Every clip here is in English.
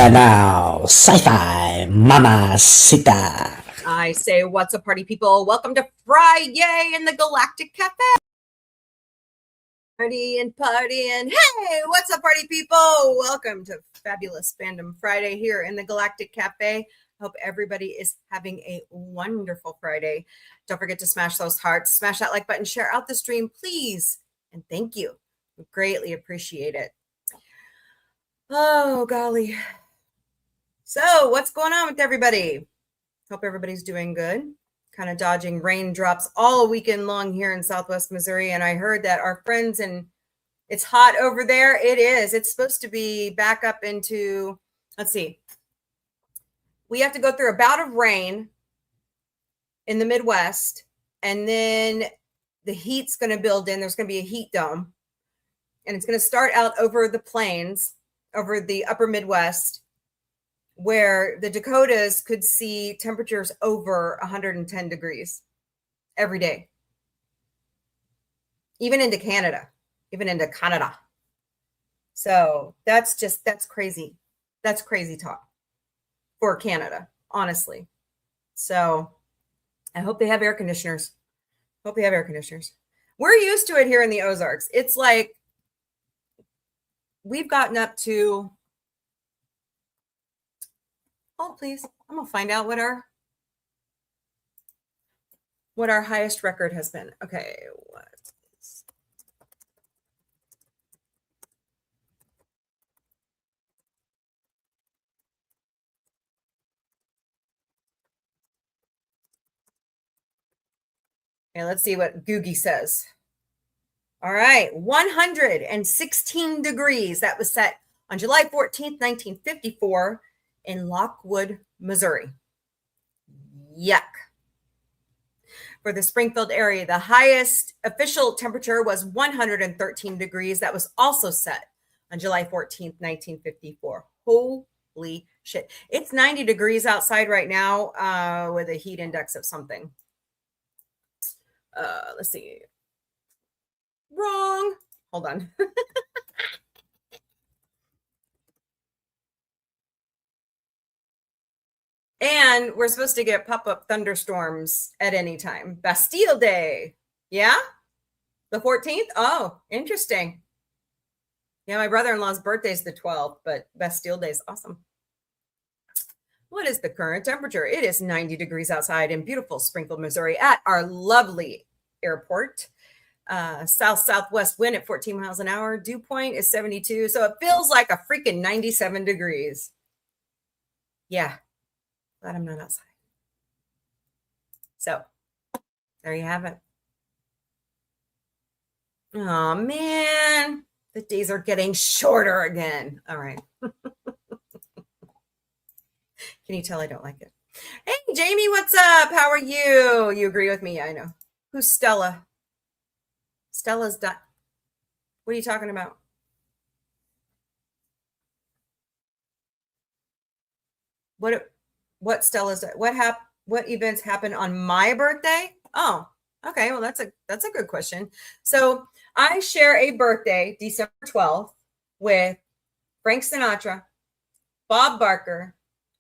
now, Sci Fi Mamacita. I say, what's up, party people? Welcome to FriYAY in the Galactic Cafe. Party and hey, what's up, party people? Welcome to Fabulous Fandom Friday here in the Galactic Cafe. Hope everybody is having a wonderful Friday. Don't forget to smash those hearts, smash that like button, share out the stream, please. And thank you. We greatly appreciate it. Oh, golly. So what's going on with everybody? Hope everybody's doing good. Kind of dodging raindrops all weekend long here in Southwest Missouri. And I heard that our friends it's hot over there. It is. It's supposed to be back up into, let's see. We have to go through a bout of rain in the Midwest. And then the heat's going to build in. There's going to be a heat dome. And it's going to start out over the plains, over the upper Midwest, where the Dakotas could see temperatures over 110 degrees every day. Even into Canada. So that's crazy. That's crazy talk for Canada, honestly. So I hope they have air conditioners. We're used to it here in the Ozarks. It's like we've gotten up to, hold please, I'm gonna find out what our highest record has been. Okay, what is, okay, let's see what Googie says. All right, 116 degrees. That was set on July 14th, 1954 in Lockwood, Missouri. Yuck. For the Springfield area, the highest official temperature was 113 degrees. That was also set on July 14th, 1954. Holy shit. It's 90 degrees outside right now with a heat index of something. Let's see. Wrong. Hold on. And we're supposed to get pop-up thunderstorms at any time. Bastille Day. Yeah? The 14th? Oh, interesting. Yeah, my brother-in-law's birthday is the 12th, but Bastille Day is awesome. What is the current temperature? It is 90 degrees outside in beautiful Springfield, Missouri at our lovely airport. South-southwest wind at 14 miles an hour. Dew point is 72. So it feels like a freaking 97 degrees. Yeah. Glad I'm not outside. So there you have it. Oh man, the days are getting shorter again. All right. Can you tell I don't like it? Hey, Jamie, what's up? How are you? You agree with me? I know. Who's Stella? Stella's done. What are you talking about? What Stella's, what events happened on my birthday? Oh, okay. Well, that's a good question. So I share a birthday, December 12th, with Frank Sinatra, Bob Barker,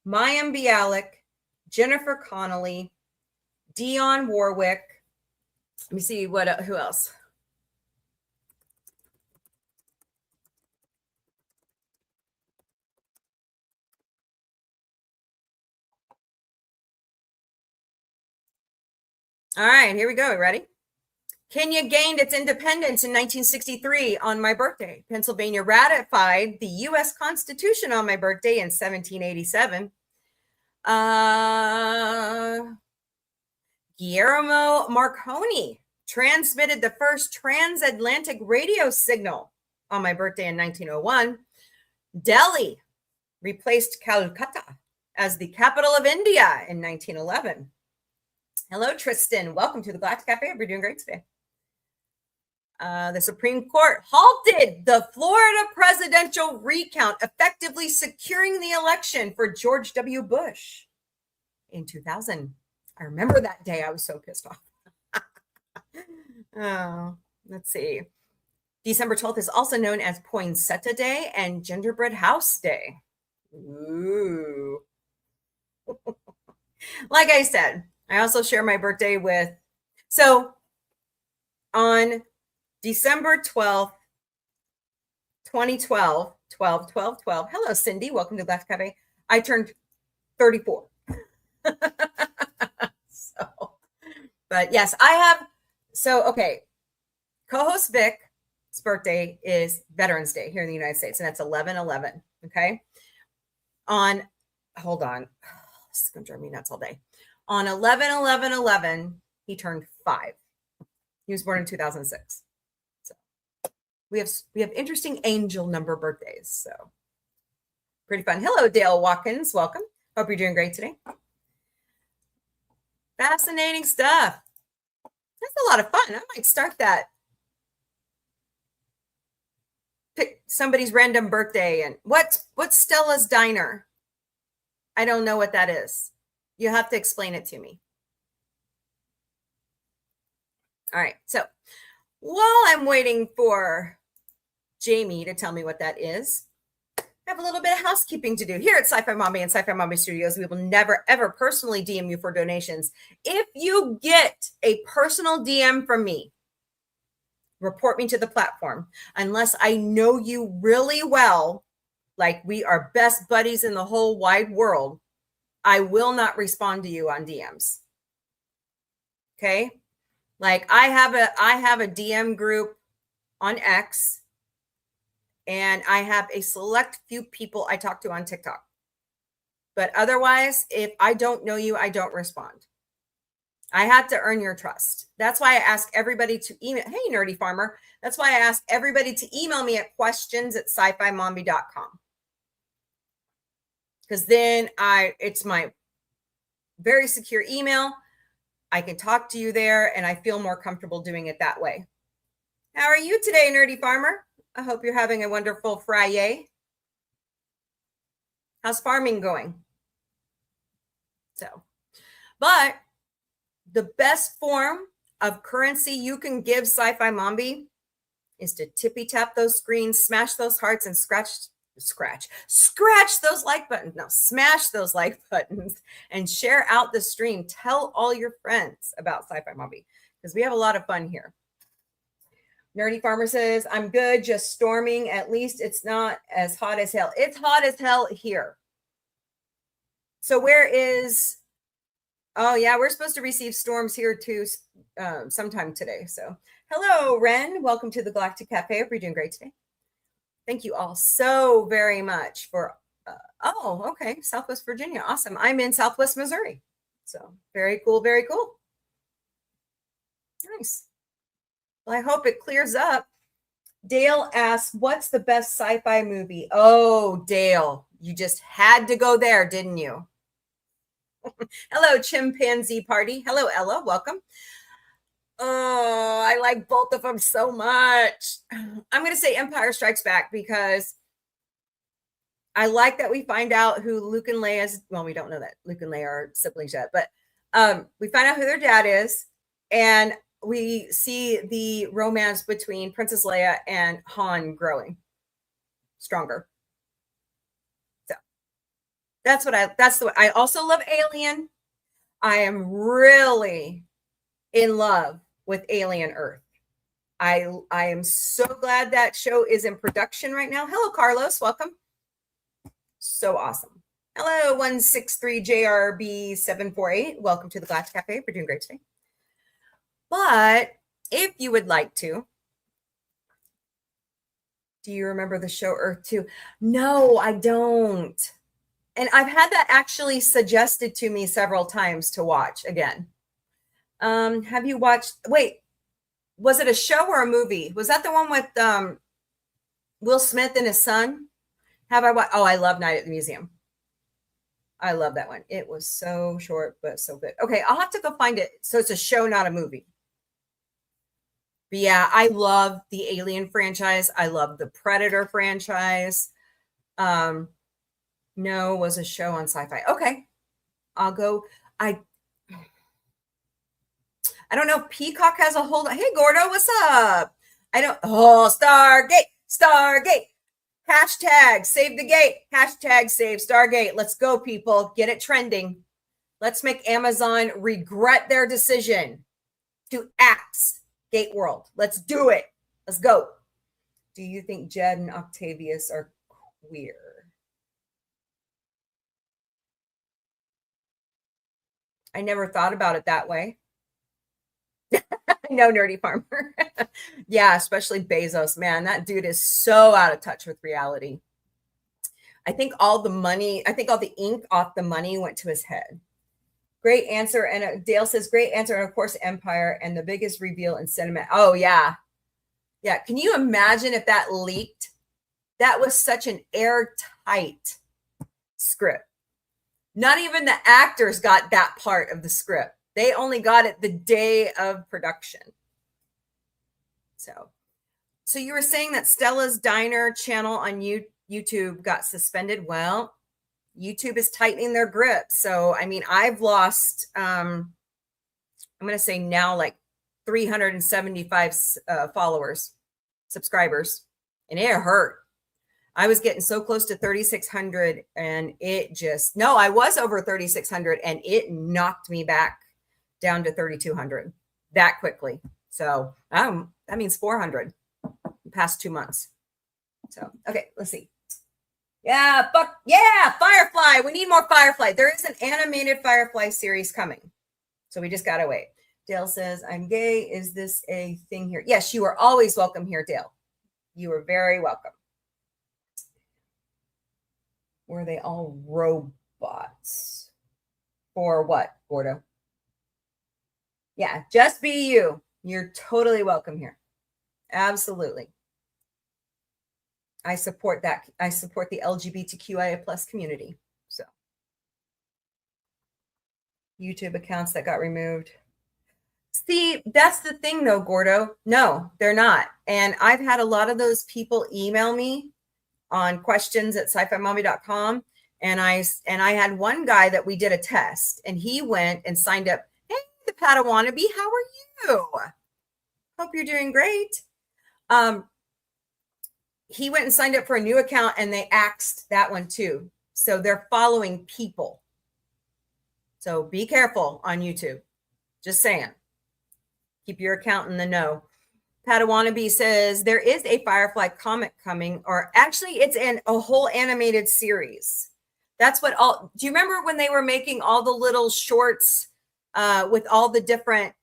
Mayim Bialik, Jennifer Connelly, Dionne Warwick. Let me see who else. All right, here we go. Ready? Kenya gained its independence in 1963 on my birthday. Pennsylvania ratified the U.S. Constitution on my birthday in 1787. Guillermo Marconi transmitted the first transatlantic radio signal on my birthday in 1901. Delhi replaced Calcutta as the capital of India in 1911. Hello, Tristan. Welcome to the Galactic Cafe. We're doing great today. The Supreme Court halted the Florida presidential recount, effectively securing the election for George W. Bush in 2000. I remember that day. I was so pissed off. Oh, let's see. December 12th is also known as Poinsettia Day and Gingerbread House Day. Ooh. Like I said, I also share my birthday with, so on December 12th, 2012, 12, 12, 12. Hello, Cindy. Welcome to Galactic Cafe. I turned 34. So, but yes, I have. So, okay. Co-host Vic's birthday is Veterans Day here in the United States, and that's 11/11. Okay. Hold on. This is going to drive me nuts all day. On 11/11/11, he turned 5. He was born in 2006. So we have interesting angel number birthdays. So pretty fun. Hello, Dale Watkins. Welcome. Hope you're doing great today. Fascinating stuff. That's a lot of fun. I might start that. Pick somebody's random birthday and what's Stella's Diner? I don't know what that is. You have to explain it to me. All right. So while I'm waiting for Jamie to tell me what that is, I have a little bit of housekeeping to do. Here at Sci Fi Mombie and Sci Fi Mombie Studios, we will never, ever personally DM you for donations. If you get a personal DM from me, report me to the platform. Unless I know you really well, like we are best buddies in the whole wide world, I will not respond to you on DMs. Okay? Like I have a DM group on X, and I have a select few people I talk to on TikTok. But otherwise, if I don't know you, I don't respond. I have to earn your trust. That's why I ask everybody to email. Hey, Nerdy Farmer. That's why I ask everybody to email me at questions@scifimombie.com. Because then it's my very secure email. I can talk to you there, and I feel more comfortable doing it that way. How are you today, Nerdy Farmer? I hope you're having a wonderful FriYAY. How's farming going? So, but the best form of currency you can give Sci-Fi Mombie is to tippy tap those screens, smash those hearts, and scratch those like buttons. No, smash those like buttons and share out the stream. Tell all your friends about Sci-Fi Mombie because we have a lot of fun here. Nerdy Farmer says, I'm good, just storming. At least it's not as hot as hell. It's hot as hell here. So where is... Oh, yeah, we're supposed to receive storms here too sometime today. So hello, Ren. Welcome to the Galactic Cafe. Hope you're doing great today. Thank you all so very much for... oh, okay, Southwest Virginia. Awesome. I'm in Southwest Missouri. So very cool, very cool. Nice. Well, I hope it clears up. Dale asks, what's the best sci-fi movie? Oh, Dale, you just had to go there, didn't you? Hello, Chimpanzee Party. Hello, Ella. Welcome. Oh, I like both of them so much. I'm going to say Empire Strikes Back because I like that we find out who Luke and Leia is. Well, we don't know that Luke and Leia are siblings yet, but we find out who their dad is, and we see the romance between Princess Leia and Han growing stronger. So that's what I also love Alien. I am really in love with Alien Earth. I am so glad that show is in production right now. Hello, Carlos. Welcome. So awesome. Hello, 163JRB748. Welcome to the Galactic Cafe. We're doing great today. But if you would like to, do you remember the show Earth 2? No, I don't. And I've had that actually suggested to me several times to watch again. Have you watched, wait, was it a show or a movie? Was that the one with Will Smith and his son? Have I watched? Oh, I love Night at the Museum. I love that one. It was so short, but so good. Okay, I'll have to go find it. So it's a show, not a movie. But yeah, I love the Alien franchise. I love the Predator franchise. No, was a show on Sci-Fi. Okay, I'll go. I don't know if Peacock has a hold. Hey, Gordo, what's up? I don't. Oh, Stargate. Hashtag save the gate. Hashtag save Stargate. Let's go, people. Get it trending. Let's make Amazon regret their decision to axe Gate World. Let's do it. Let's go. Do you think Jed and Octavius are queer? I never thought about it that way. No, Nerdy Farmer. Yeah, especially Bezos. Man, that dude is so out of touch with reality. I think all the ink off the money went to his head. Great answer. And Dale says, great answer. And of course, Empire and the biggest reveal in cinema. Oh, yeah. Yeah. Can you imagine if that leaked? That was such an airtight script. Not even the actors got that part of the script. They only got it the day of production. So you were saying that Stella's Diner channel on YouTube got suspended. Well, YouTube is tightening their grip. So, I mean, I've lost, I'm going to say now like 375 subscribers, and it hurt. I was getting so close to 3,600 and I was over 3,600 and it knocked me back down to 3,200 that quickly. So that means 400 the past 2 months. So, okay, let's see. Yeah, Firefly. We need more Firefly. There is an animated Firefly series coming. So we just got to wait. Dale says, I'm gay. Is this a thing here? Yes, you are always welcome here, Dale. You are very welcome. Were they all robots? For what, Gordo? Yeah, just be you. You're totally welcome here. Absolutely. I support that. I support the LGBTQIA plus community. So YouTube accounts that got removed. See, that's the thing though, Gordo. No, they're not. And I've had a lot of those people email me on questions@sci-fi-mombie.com. And I had one guy that we did a test and he went and signed up. Hey, the Padawannabe, how are you? Hope you're doing great. He went and signed up for a new account and they axed that one too. So they're following people. So be careful on YouTube. Just saying. Keep your account in the know. Padawannabe says there is a Firefly comic coming, or actually it's a whole animated series. That's what do you remember when they were making all the little shorts with all the different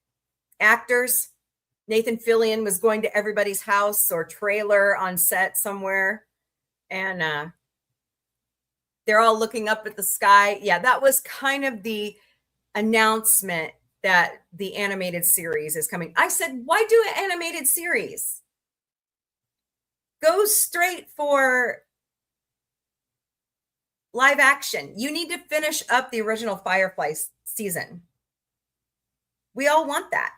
actors? Nathan Fillion was going to everybody's house or trailer on set somewhere. And they're all looking up at the sky. Yeah, that was kind of the announcement that the animated series is coming. I said, why do an animated series? Go straight for live action. You need to finish up the original Firefly season. We all want that.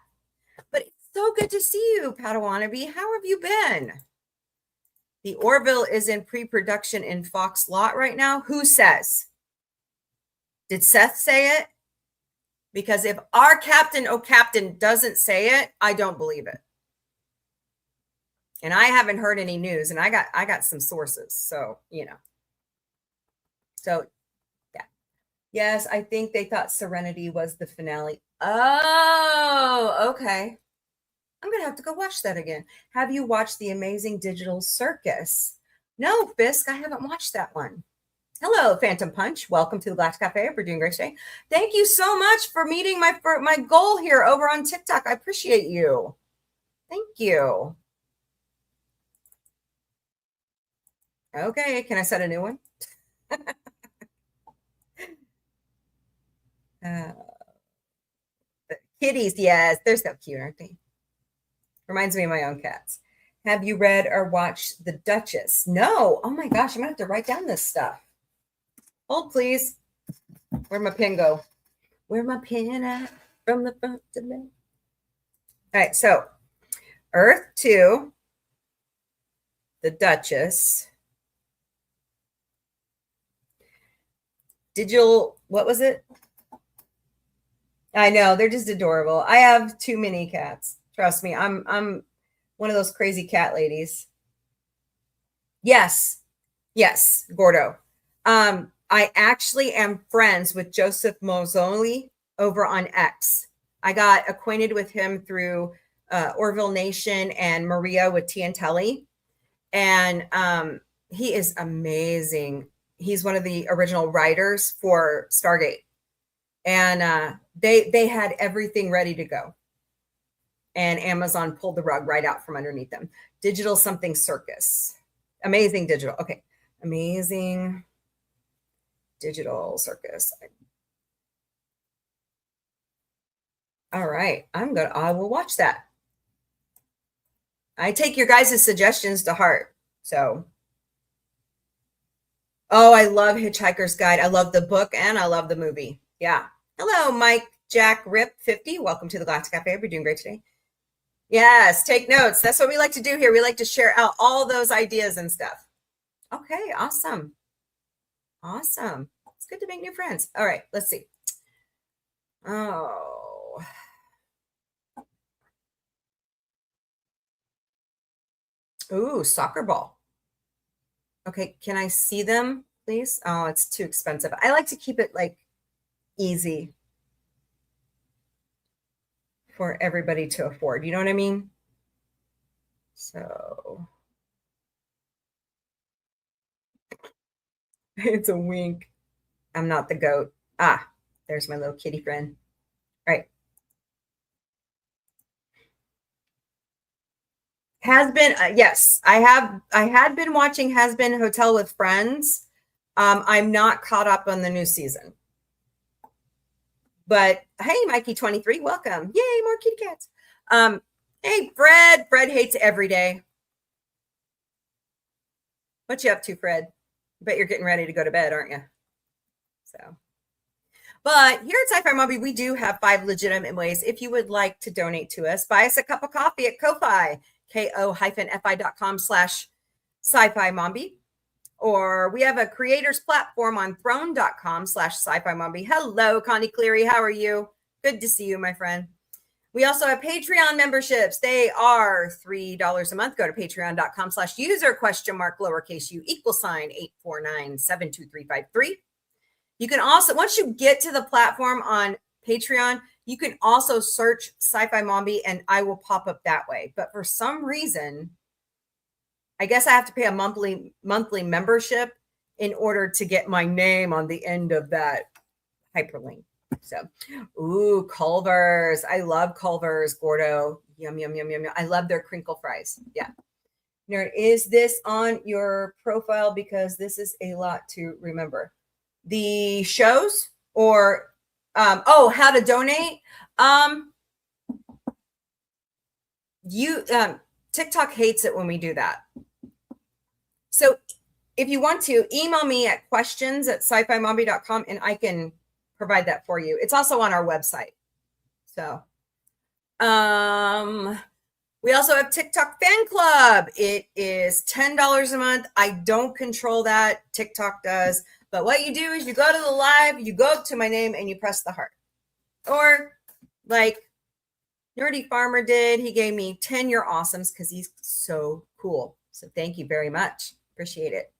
But it's so good to see you, Padawannabe. How have you been? The Orville is in pre-production in Fox lot right now. Who says? Did Seth say it? Because if our captain, captain doesn't say it, I don't believe it. And I haven't heard any news, and I got some sources. So, So, yeah. Yes, I think they thought Serenity was the finale. Oh, okay. I'm going to have to go watch that again. Have you watched The Amazing Digital Circus? No, Fisk, I haven't watched that one. Hello, Phantom Punch. Welcome to the Galactic Cafe. We're doing great today. Thank you so much for meeting my goal here over on TikTok. I appreciate you. Thank you. Okay, can I set a new one? The kitties, yes, they're so cute, aren't they? Reminds me of my own cats. Have you read or watched The Duchess? No. Oh my gosh, I'm gonna have to write down this stuff. Hold, please. Where'd my pen go? Where my pen at? From the front to the back. All right, so Earth 2, The Duchess. Digital, what was it? I know, they're just adorable. I have too many cats. Trust me, I'm one of those crazy cat ladies. Yes, Yes, Gordo. I actually am friends with Joseph Mozzoli over on X. I got acquainted with him through Orville Nation and Maria with Tiantelli. And he is amazing. He's one of the original writers for Stargate. And they had everything ready to go. And Amazon pulled the rug right out from underneath them. Digital something circus. Amazing digital. Okay. Amazing digital circus. All right. I will watch that. I take your guys' suggestions to heart. So, oh, I love Hitchhiker's Guide. I love the book and I love the movie. Yeah. Hello, Mike Jack Rip 50. Welcome to the Galactic Cafe. We're doing great today. Yes, take notes. That's what we like to do here. We like to share out all those ideas and stuff. Okay, awesome. Awesome. It's good to make new friends. All right, let's see. Oh. Ooh, soccer ball. Okay, can I see them, please? Oh, it's too expensive. I like to keep it like easy for everybody to afford. You know what I mean? So it's a wink. I'm not the goat. Ah, there's my little kitty friend. All right. Has been yes, I had been watching Has Been Hotel with Friends. I'm not caught up on the new season. But hey, Mikey 23, welcome. Yay, more kitty cats. Hey, Fred. Fred hates every day. What you up to, Fred? I bet you're getting ready to go to bed, aren't you? So, but here at Sci Fi Mombie, we do have 5 legitimate ways. If you would like to donate to us, buy us a cup of coffee at Ko-Fi, ko-fi.com/sci-fi mombie. Or we have a creators platform on throne.com/sci-fi mombie. Hello, Connie Cleary. How are you? Good to see you, my friend. We also have Patreon memberships. They are $3 a month. Go to patreon.com/user $?849-72353. You can also, once you get to the platform on Patreon, you can also search Sci-Fi Mombie and I will pop up that way. But for some reason, I guess I have to pay a monthly membership in order to get my name on the end of that hyperlink. So, ooh, Culver's. I love Culver's, Gordo. Yum, yum, yum, yum, yum. I love their crinkle fries. Yeah. Nerd, is this on your profile? Because this is a lot to remember. The shows or, how to donate. TikTok hates it when we do that. So if you want to, email me at questions@sci-fi-mombie.com and I can provide that for you. It's also on our website. So, we also have TikTok Fan Club. It is $10 a month. I don't control that. TikTok does. But what you do is you go to the live, you go up to my name and you press the heart. Or like Nerdy Farmer did. He gave me 10 You're Awesomes because he's so cool. So thank you very much. Appreciate it.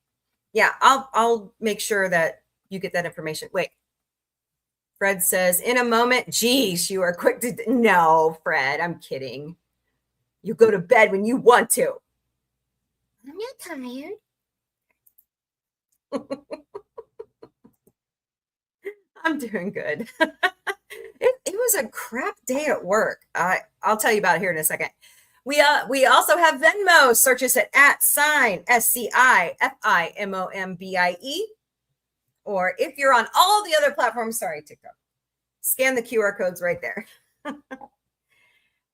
Yeah, I'll make sure that you get that information. Wait. Fred says, in a moment, geez, you are quick to... No, Fred, I'm kidding. You go to bed when you want to. I'm not tired. I'm doing good. It was a crap day at work. I'll tell you about it here in a second. We also have Venmo. Search us at @SciFiMombie. Or if you're on all the other platforms, sorry, TikTok, scan the QR codes right there.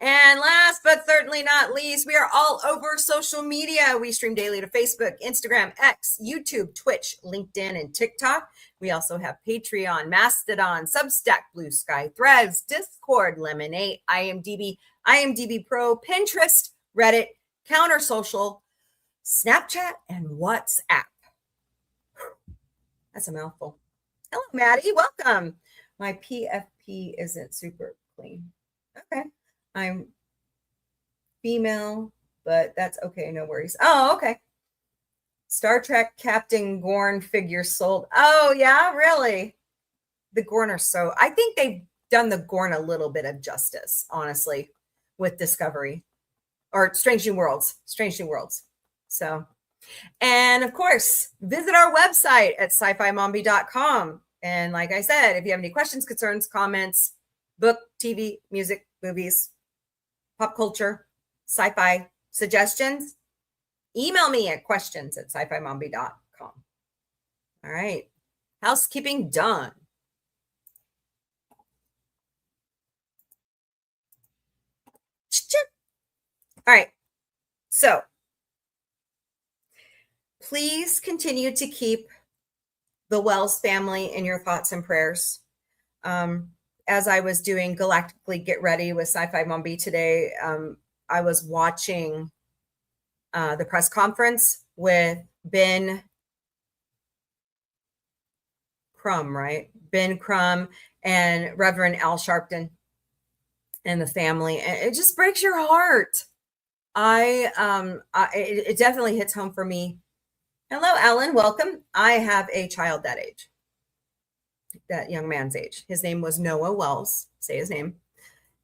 And last but certainly not least, we are all over social media. We stream daily to Facebook, Instagram, X, YouTube, Twitch, LinkedIn, and TikTok. We also have Patreon, Mastodon, Substack, Blue Sky, Threads, Discord, Lemonade, IMDb Pro, Pinterest, Reddit, Counter Social, Snapchat, and WhatsApp. That's a mouthful. Hello, Maddie. Welcome. My PFP isn't super clean. Okay. I'm female, but that's okay. No worries. Oh, okay. Star Trek Captain Gorn figure sold. Oh, yeah, really? The Gorn are so, I think they've done the Gorn a little bit of justice, honestly, with Discovery or Strange New Worlds. Strange New Worlds. So, and of course, visit our website at sci-fi-mombie.com. And like I said, if you have any questions, concerns, comments, book, TV, music, movies, pop culture, sci-fi suggestions, email me at questions@sci-fi-mombie.com. All right. Housekeeping done. All right. So please continue to keep the Wells family in your thoughts and prayers. As I was doing Galactically Get Ready with Sci Fi Mombie today, I was watching the press conference with Ben Crumb, right? Ben Crumb and Reverend Al Sharpton and the family. And it just breaks your heart. It definitely hits home for me. Hello, Alan. Welcome. I have a child that age, that young man's age. His name was Noah Wells. Say his name.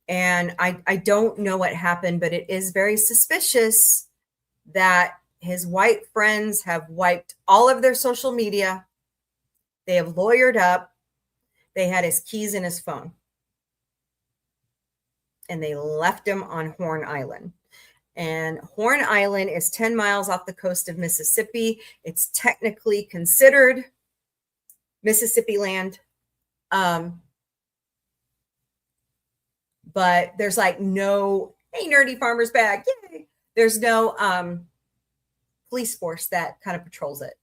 And I don't know what happened, but it is very suspicious that his white friends have wiped all of their social media. They have lawyered up. They had his keys in his phone. And they left him on Horn Island. And Horn Island is 10 miles off the coast of Mississippi. It's technically considered Mississippi land. But there's like no, hey, nerdy farmer's bag, yay. There's no police force that kind of patrols it.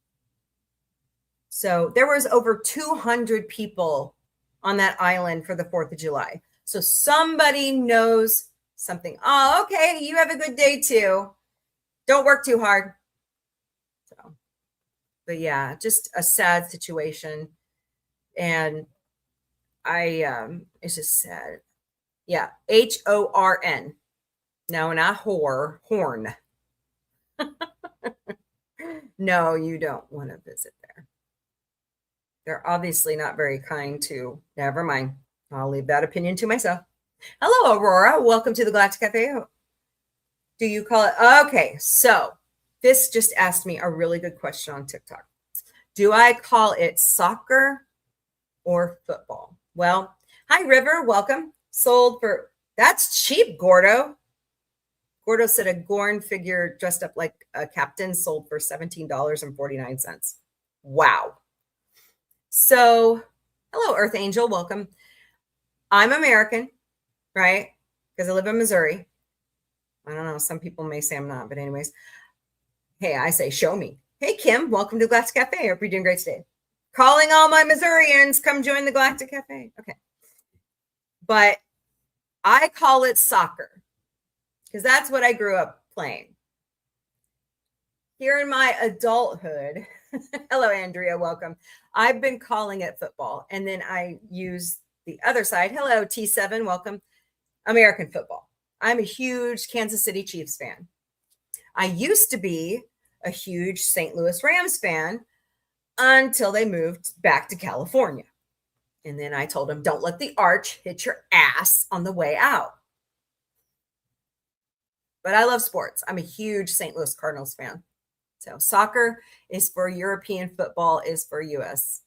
So there was over 200 people on that island for the 4th of July. So somebody knows something. Oh, okay. You have a good day too. Don't work too hard. So, but yeah, just a sad situation. And it's just sad. Yeah. HORN. No, not whore, horn. No, you don't want to visit there. They're obviously not very kind to, never mind. I'll leave that opinion to myself. Hello, Aurora. Welcome to the Galactic Cafe. Do you call it? Okay, so this just asked me a really good question on TikTok. Do I call it soccer or football? Well, hi, River. Welcome. Sold for, that's cheap, Gordo. Gordo said a Gorn figure dressed up like a captain sold for $17.49. Wow. So, hello, Earth Angel. Welcome. I'm American, right? Because I live in Missouri. I don't know. Some people may say I'm not, but anyways. Hey, I say, show me. Hey, Kim. Welcome to Galactic Cafe. Hope you're doing great today. Calling all my Missourians, come join the Galactic Cafe. Okay. But I call it soccer because that's what I grew up playing. Here in my adulthood, hello, Andrea, welcome. I've been calling it football. And then I use the other side. Hello, T7, welcome. American football. I'm a huge Kansas City Chiefs fan. I used to be a huge St. Louis Rams fan until they moved back to California. And then I told them, don't let the arch hit your ass on the way out. But I love sports. I'm a huge St. Louis Cardinals fan. So soccer is for European, football is for US.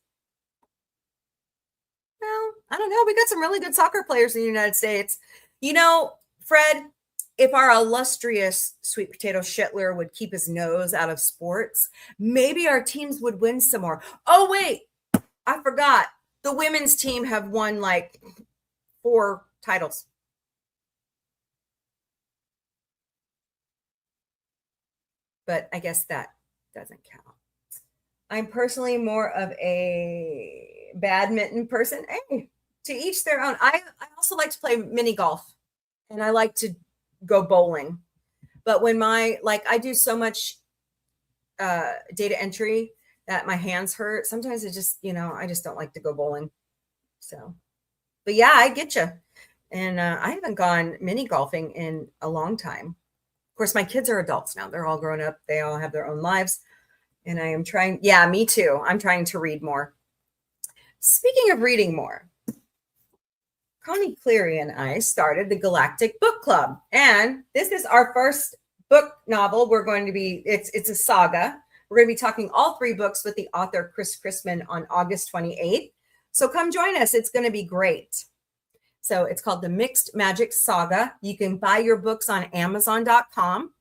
Well, I don't know. We got some really good soccer players in the United States. You know, Fred, if our illustrious sweet potato Shetler would keep his nose out of sports, maybe our teams would win some more. Oh, wait, I forgot. The women's team have won like 4 titles. But I guess that doesn't count. I'm personally more of a badminton person. Hey, to each their own. I also like to play mini golf and I like to go bowling. But when I do so much data entry that my hands hurt. Sometimes it just, I just don't like to go bowling. So, but yeah, I get you. And I haven't gone mini golfing in a long time. Of course, my kids are adults now. They're all grown up. They all have their own lives. And I am trying, yeah, me too. I'm trying to read more. Speaking of reading more, Connie Cleary and I started the Galactic Book Club. And this is our first book novel. We're going to be, it's a saga. We're going to be talking all 3 books with the author Chris Chrisman on August 28th. So come join us. It's going to be great. So it's called the Mixed Magic Saga. You can buy your books on Amazon.com.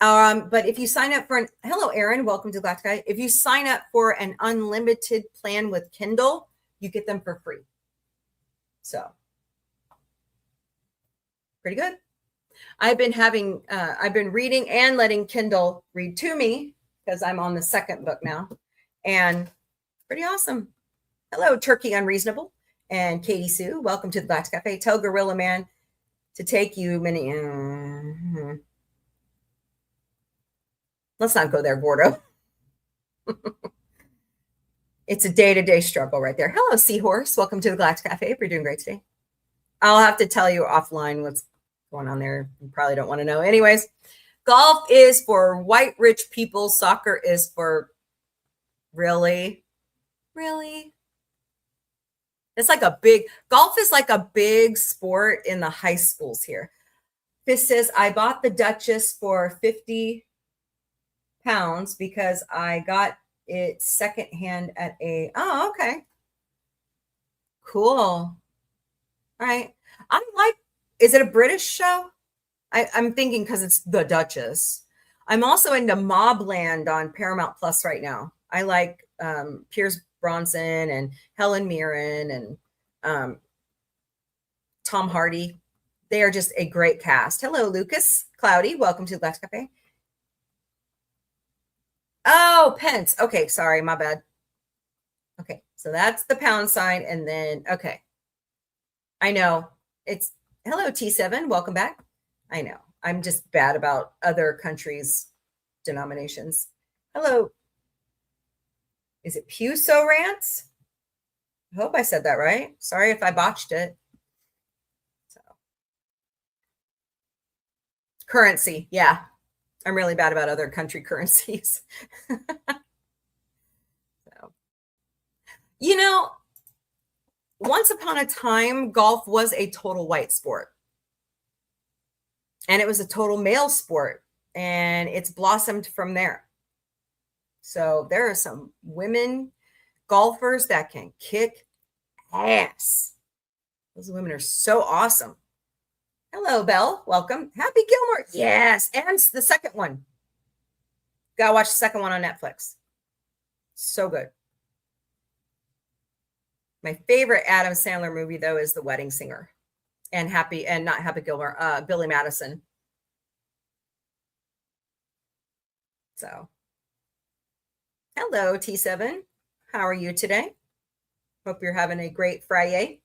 But if you sign up for hello, Aaron, welcome to Galactica. If you sign up for an unlimited plan with Kindle, you get them for free. So pretty good. I've been reading and letting Kindle read to me because I'm on the 2nd book now, and pretty awesome. Hello, Turkey Unreasonable and Katie Sue. Welcome to the Galactic Cafe. Tell Gorilla Man to take you many. Let's not go there, Gordo. It's a day-to-day struggle right there. Hello, Seahorse. Welcome to the Galactic Cafe. You're doing great today. I'll have to tell you offline what's going on there. You probably don't want to know. Anyways, golf is for white rich people. Soccer is for really. It's like golf is like a big sport in the high schools here. This says, I bought the Duchess for 50 pounds because I got it secondhand at oh, okay. Cool. All right. Is it a British show? I'm thinking because it's the Duchess. I'm also into Mobland on Paramount Plus right now. I like Pierce Bronson and Helen Mirren and Tom Hardy. They are just a great cast. Hello, Lucas Cloudy. Welcome to the Galactic Cafe. Oh, pence. Okay, sorry, my bad. Okay, so that's the pound sign, and then okay. I know it's hello T7. Welcome back. I know I'm just bad about other countries' denominations. Hello. Is it Puso Rants? I hope I said that right. Sorry if I botched it. So currency, yeah. I'm really bad about other country currencies. So, once upon a time, golf was a total white sport. And it was a total male sport. And it's blossomed from there. So there are some women golfers that can kick ass. Those women are so awesome. Hello, Belle. Welcome. Happy Gilmore. Yes. And the second one. Gotta watch the second one on Netflix. So good. My favorite Adam Sandler movie, though, is The Wedding Singer. And not Happy Gilmore, Billy Madison. So, hello, T7. How are you today? Hope you're having a great FriYAY.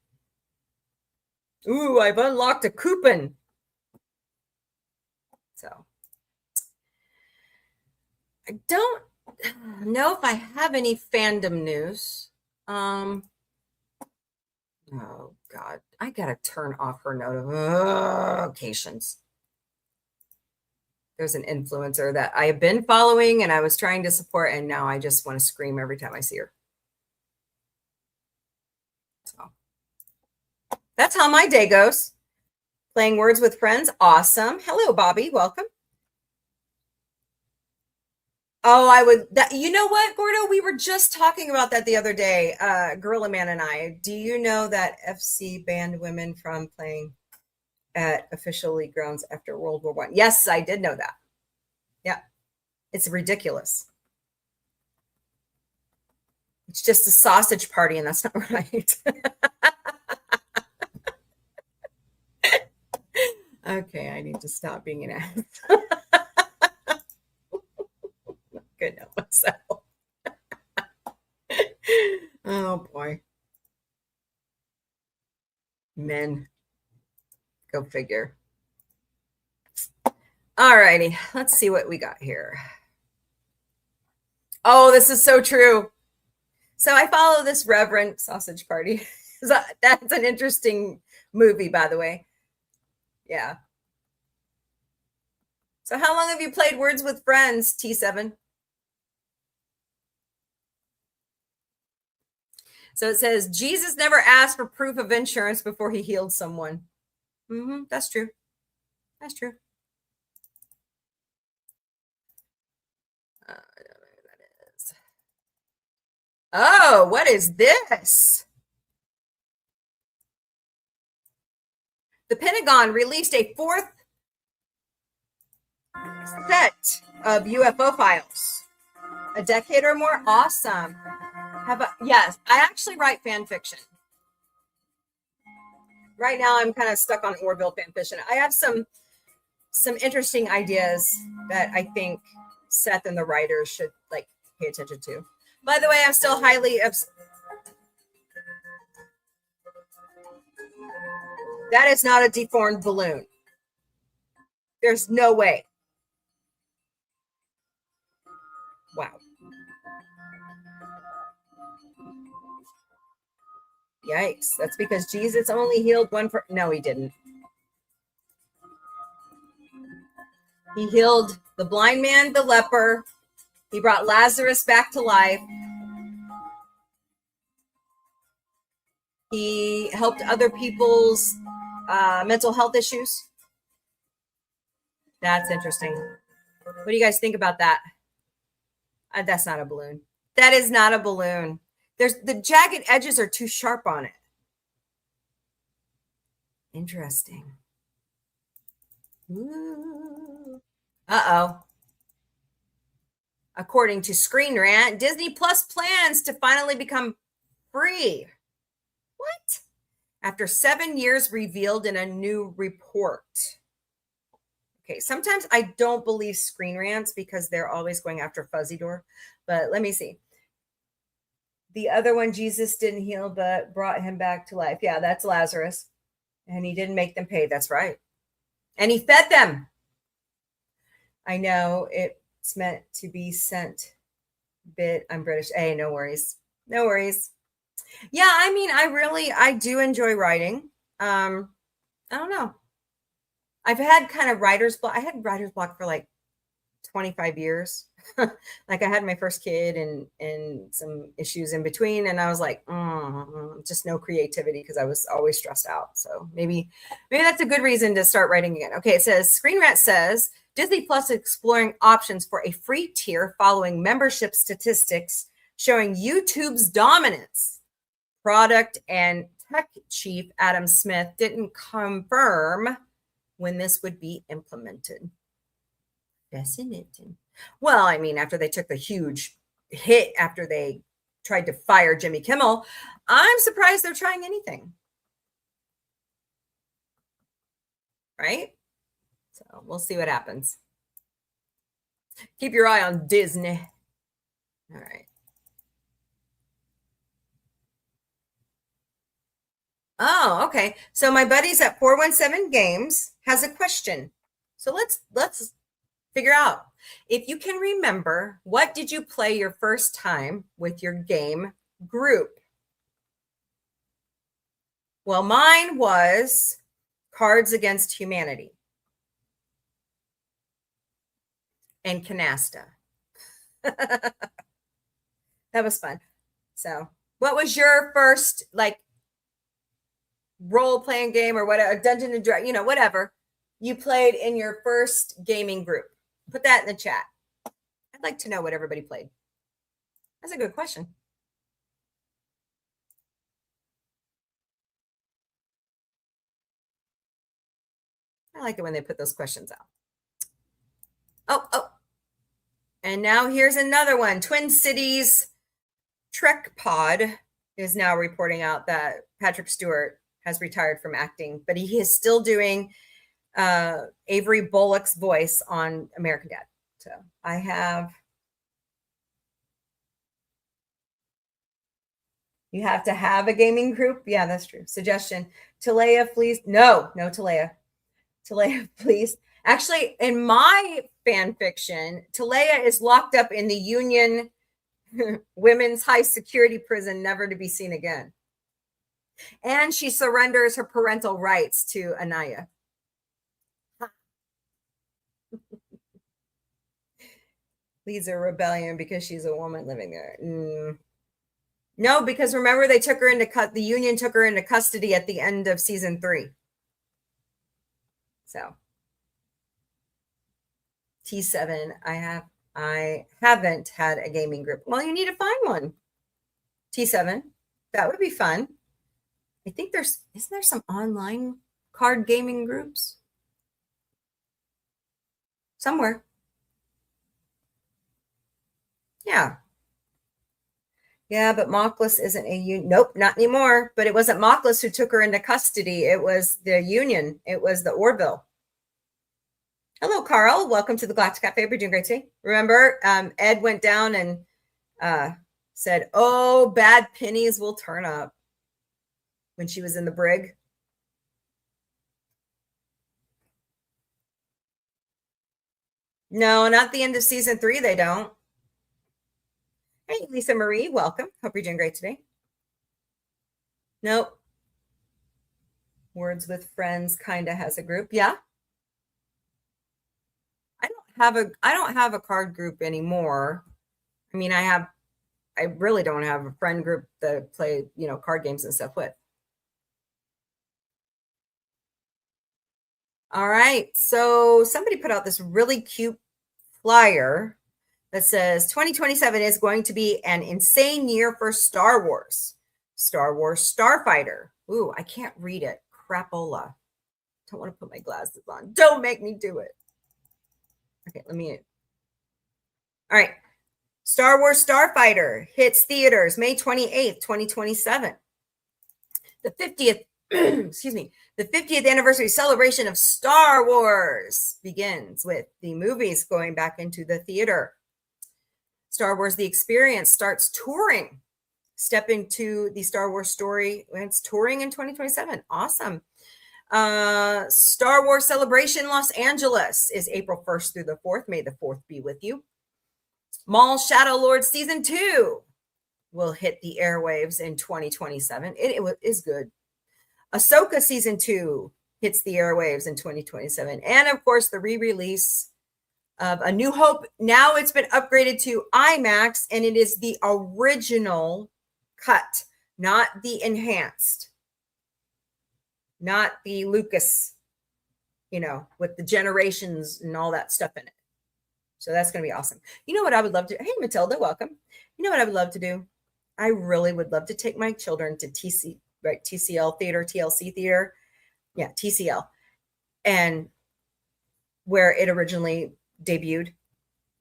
Ooh, I've unlocked a coupon. So, I don't know if I have any fandom news. Oh God, I gotta turn off her notifications. There's an influencer that I have been following and I was trying to support, and now I just want to scream every time I see her. So that's how my day goes. Playing words with friends. Awesome. Hello, Bobby. Welcome. Oh, you know what, Gordo? We were just talking about that the other day, Gorilla Man and I. Do you know that FC banned women from playing at official league grounds after World War I? Yes, I did know that. Yeah. It's ridiculous. It's just a sausage party, and that's not right. Okay, I need to stop being an ass. Good know myself. Oh boy. Men. Go figure. All righty. Let's see what we got here. Oh, this is so true. So I follow this Reverend Sausage Party. That's an interesting movie, by the way. Yeah. So how long have you played Words with Friends, T7? So it says Jesus never asked for proof of insurance before he healed someone. That's true. That's true. I don't know who that is. Oh, what is this? The Pentagon released a fourth set of UFO files. A decade or more? Awesome. Yes, I actually write fan fiction. Right now I'm kind of stuck on Orville fan fiction. I have some interesting ideas that I think Seth and the writers should like pay attention to. By the way, I'm still highly that is not a deformed balloon. There's no way. Wow. Yikes. That's because Jesus only healed one no, he didn't. He healed the blind man, the leper. He brought Lazarus back to life. He helped other people's mental health issues. That's interesting. What do you guys think about that? That's not a balloon. That is not a balloon. There's the jagged edges are too sharp on it. Interesting. Uh-oh. According to Screen Rant, Disney Plus plans to finally become free. What? After 7 years revealed in a new report. Okay, sometimes I don't believe Screen Rants because they're always going after Fuzzy Door. But let me see. The other one, Jesus didn't heal, but brought him back to life. Yeah, that's Lazarus. And he didn't make them pay. That's right. And he fed them. I know it's meant to be sent bit. I'm British. Hey, no worries. No worries. Yeah, I mean, I do enjoy writing. I don't know. I've had kind of writer's block. I had writer's block for like 25 years. Like I had my first kid and some issues in between. And I was like, just no creativity because I was always stressed out. So maybe that's a good reason to start writing again. Okay, it says, Screen Rant says, Disney Plus is exploring options for a free tier following membership statistics showing YouTube's dominance. Product and tech chief Adam Smith didn't confirm when this would be implemented. Fascinating. Well, I mean, after they took the huge hit after they tried to fire Jimmy Kimmel, I'm surprised they're trying anything. Right? So we'll see what happens. Keep your eye on Disney. All right. Oh, okay. So my buddies at 417 Games has a question. So let's figure out. If you can remember, what did you play your first time with your game group? Well, mine was Cards Against Humanity and Canasta. That was fun. So, what was your first like role-playing game or whatever, Dungeon and Dragon, whatever you played in your first gaming group? Put that in the chat. I'd like to know what everybody played. That's a good question. I like it when they put those questions out. Oh. And now here's another one. Twin Cities Trek Pod is now reporting out that Patrick Stewart has retired from acting, but he is still doing Avery Bullock's voice on American Dad. So I have. You have to have a gaming group. Yeah, that's true. Suggestion. Talea, please. No, Talea. Talea, please. Actually, in my fan fiction, Talea is locked up in the Union Women's High Security Prison, never to be seen again. And she surrenders her parental rights to Anaya. Leads a rebellion because she's a woman living there. No, because remember they took her into the Union took her into custody at the end of season 3. So T7, I haven't had a gaming group. Well, you need to find one. T7, that would be fun. I think isn't there some online card gaming groups somewhere? Yeah. Yeah, but Mockless isn't a union. Nope, not anymore. But it wasn't Mockless who took her into custody. It was the Union. It was the Orville. Hello, Carl. Welcome to the Galactic Cafe. We're doing great today. Remember, Ed went down and said, "Oh, bad pennies will turn up," when she was in the brig. No, not the end of season 3. They don't. Hey, Lisa Marie, welcome. Hope you're doing great today. Nope. Words with Friends kind of has a group. Yeah. I don't have a card group anymore. I mean, I really don't have a friend group that play, card games and stuff with. All right. So somebody put out this really cute flyer that says 2027 is going to be an insane year for Star Wars. Star Wars Starfighter. Ooh, I can't read it. Crapola. Don't want to put my glasses on. Don't make me do it. Okay, all right. Star Wars Starfighter hits theaters May 28th, 2027. The 50th, excuse me, the 50th anniversary celebration of Star Wars begins with the movies going back into the theater. Star Wars The Experience starts touring. Step into the Star Wars story. It's touring in 2027. Awesome. Star Wars Celebration Los Angeles is April 1st through the 4th. May the 4th be with you. Maul Shadow Lord Season 2 will hit the airwaves in 2027. It is good. Ahsoka Season 2 hits the airwaves in 2027. And of course, the re-release of A New Hope. Now it's been upgraded to IMAX, and it is the original cut, not the enhanced, not the Lucas, with the generations and all that stuff in it. So that's going to be awesome. You know what I would love to? Hey, Matilda, welcome. You know what I would love to do? I really would love to take my children to TCL theater, TLC theater. Yeah, TCL. And where it originally debuted.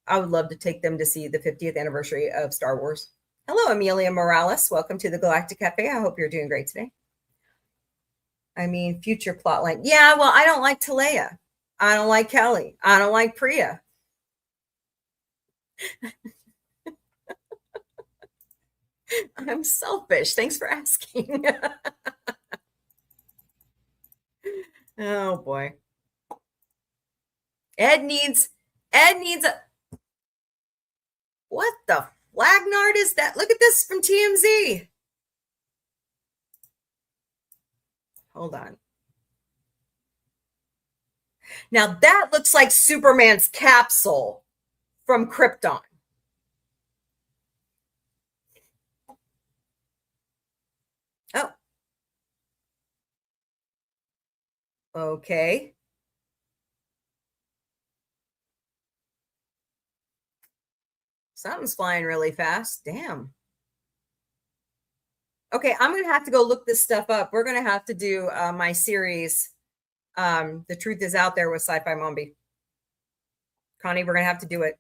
I would love to take them to see the 50th anniversary of Star Wars. Hello, Amelia Morales. Welcome to the Galactic Cafe. I hope you're doing great today. I mean, future plotline. Yeah, well, I don't like Talea. I don't like Kelly. I don't like Priya. I'm selfish. Thanks for asking. Oh boy. Ed needs a, what the flagnard is that? Look at this from TMZ. Hold on. Now that looks like Superman's capsule from Krypton. Oh. Okay. Something's flying really fast. Damn. Okay, I'm going to have to go look this stuff up. We're going to have to do my series, The Truth Is Out There with Sci Fi Mombie. Connie, we're going to have to do it.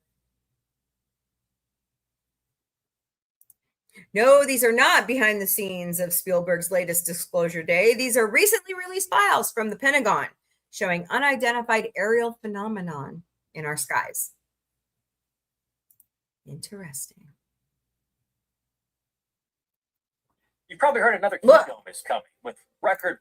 No, these are not behind the scenes of Spielberg's latest disclosure day. These are recently released files from the Pentagon showing unidentified aerial phenomenon in our skies. Interesting. You've probably heard another kingdom is coming with record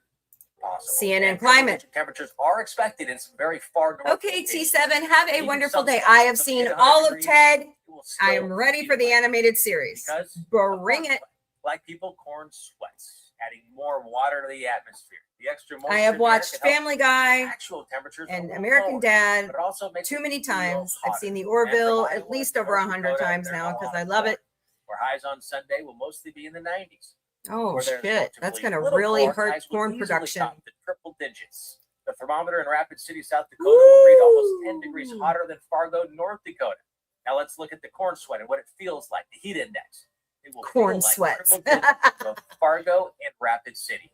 possible. CNN climate. Temperatures are expected in some very far north. Okay, T7, have a wonderful day. I have seen all of Ted. I am ready for the animated series. Bring it. Black people, corn sweats, adding more water to the atmosphere. The extra moisture I have watched Family Guy actual temperatures and American Dad but it also makes too many times. I've seen the Orville at least over 100 times now because I love it. highs on Sunday will mostly be in the 90s. Oh, Where there's shit. That's relatively going to little really corn, hurt highs will corn easily production. top the triple digits. The thermometer in Rapid City, South Dakota will read almost 10 degrees Woo! hotter than Fargo, North Dakota. Now let's look at the corn sweat and what it feels like, the heat index. It will Corn feel like sweat. triple digits in both Fargo and Rapid City.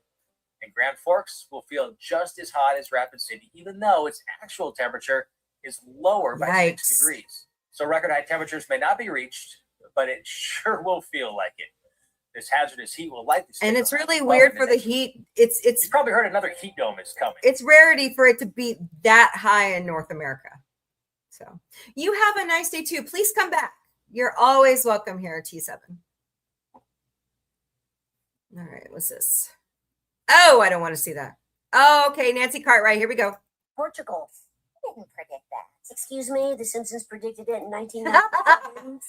And Grand Forks will feel just as hot as Rapid City, even though its actual temperature is lower by 6 Yikes. degrees. So record high temperatures may not be reached, but it sure will feel like it. This hazardous heat will likely stay And it's around really well weird into for the next week. heat. It's You've probably heard another heat dome is coming. it's rarity for it to be that high in North America. So you have a nice day too. Please come back. You're always welcome here at T7. All right, what's this? Oh, I don't want to see that. Oh, okay, Nancy Cartwright. Here we go. Portugal. I didn't predict that. Excuse me, The Simpsons predicted it in 1997.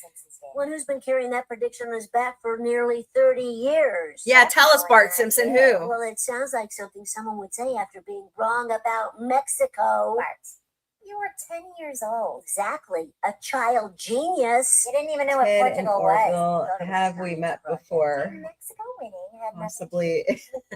One who's been carrying that prediction on his back for nearly 30 years. Yeah, tell us, Bart Simpson, who? Well, it sounds like something someone would say after being wrong about Mexico. Bart, you were 10 years old. Exactly. A child genius. You didn't even know what Ted and Portugal Orville, was. have we met before? Mexico winning had Possibly.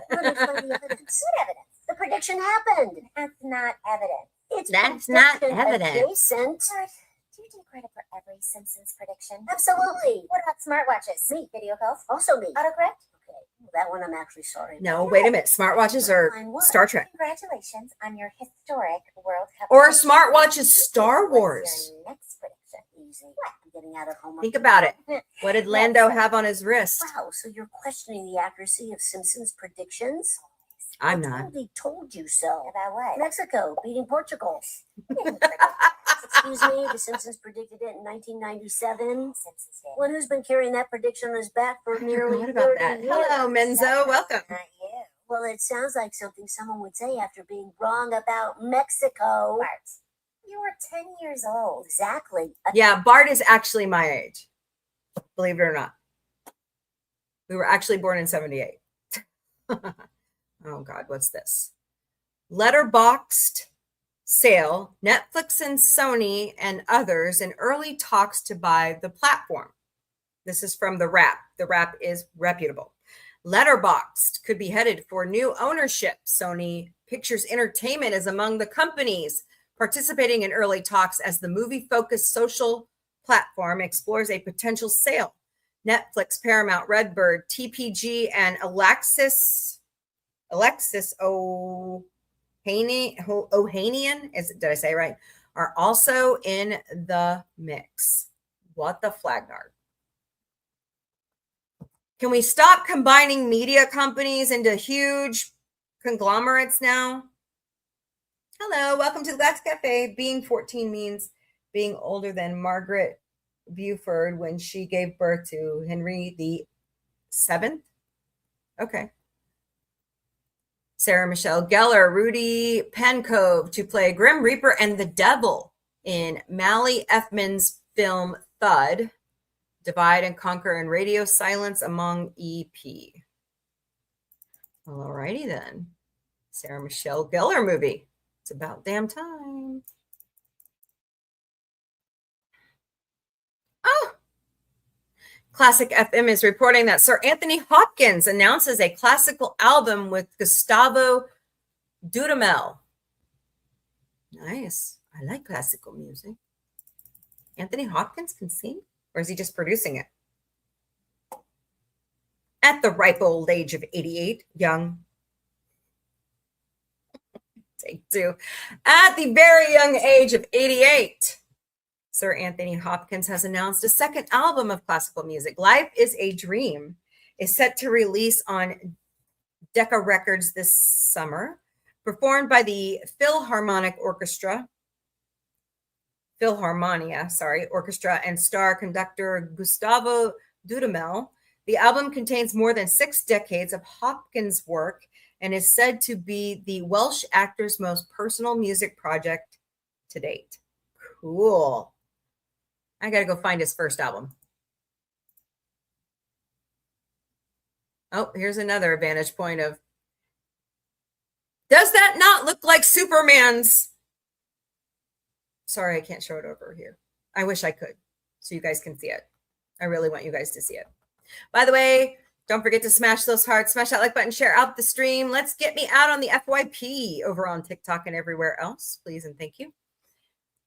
What is the evidence? What evidence? The prediction happened. That's not evidence. It's That's not prediction evidence. adjacent. Bart, do you take credit for every Simpsons prediction? Absolutely. What about smartwatches? Me. Video calls? Also me. Autocorrect? Okay. Well, that one I'm actually sorry about. No, wait a minute. Smartwatches are On what? Star Trek. Congratulations on your historic World Cup. Or prediction. smartwatches Star What's Wars. your next prediction? Easy. What? I'm getting out of homework. Think about it. What did Lando have on his wrist? Wow, so you're questioning the accuracy of Simpsons predictions? I'm I not. totally told you so. About what? Mexico beating Portugal. Excuse me, The Simpsons predicted it in 1997. One who's been carrying that prediction on his back for I nearly forgot about 30 that. years. Hello, Menzo. Welcome. Not you. Well, it sounds like something someone would say after being wrong about Mexico. Bart, you were 10 years old. Exactly. Yeah, Bart is actually my age. Believe it or not. We were actually born in 78. Oh, God, what's this? Letterboxed sale, Netflix and Sony and others in early talks to buy the platform. This is from The Wrap. The Wrap is reputable. Letterboxd could be headed for new ownership. Sony Pictures Entertainment is among the companies participating in early talks as the movie-focused social platform explores a potential sale. Netflix, Paramount, Redbird, TPG, and Alexis Ohanian, did I say it right? Are also in the mix. What the flagnard? Can we stop combining media companies into huge conglomerates now? Hello, welcome to the Galactic Cafe. Being 14 means being older than Margaret Beaufort when she gave birth to Henry VII. Okay. Sarah Michelle Gellar, Rudy Pencove to play Grim Reaper and the Devil in Mally Effman's film Thud, Divide and Conquer and Radio Silence Among EP. Alrighty then. Sarah Michelle Gellar movie. It's about damn time. Oh! Classic FM is reporting that Sir Anthony Hopkins announces a classical album with Gustavo Dudamel. Nice. I like classical music. Anthony Hopkins can sing? Or is he just producing it? At the ripe old age of 88, young. Take two. At the very young age of 88. Sir Anthony Hopkins has announced a second album of classical music. Life is a Dream is set to release on Decca Records this summer, performed by the Philharmonia Orchestra and star conductor Gustavo Dudamel. The album contains more than 6 decades of Hopkins' work and is said to be the Welsh actor's most personal music project to date. Cool. I got to go find his first album. Oh, here's another vantage point of, does that not look like Superman's? Sorry, I can't show it over here. I wish I could, so you guys can see it. I really want you guys to see it. By the way, don't forget to smash those hearts, smash that like button, share out the stream. Let's get me out on the FYP over on TikTok and everywhere else, please and thank you.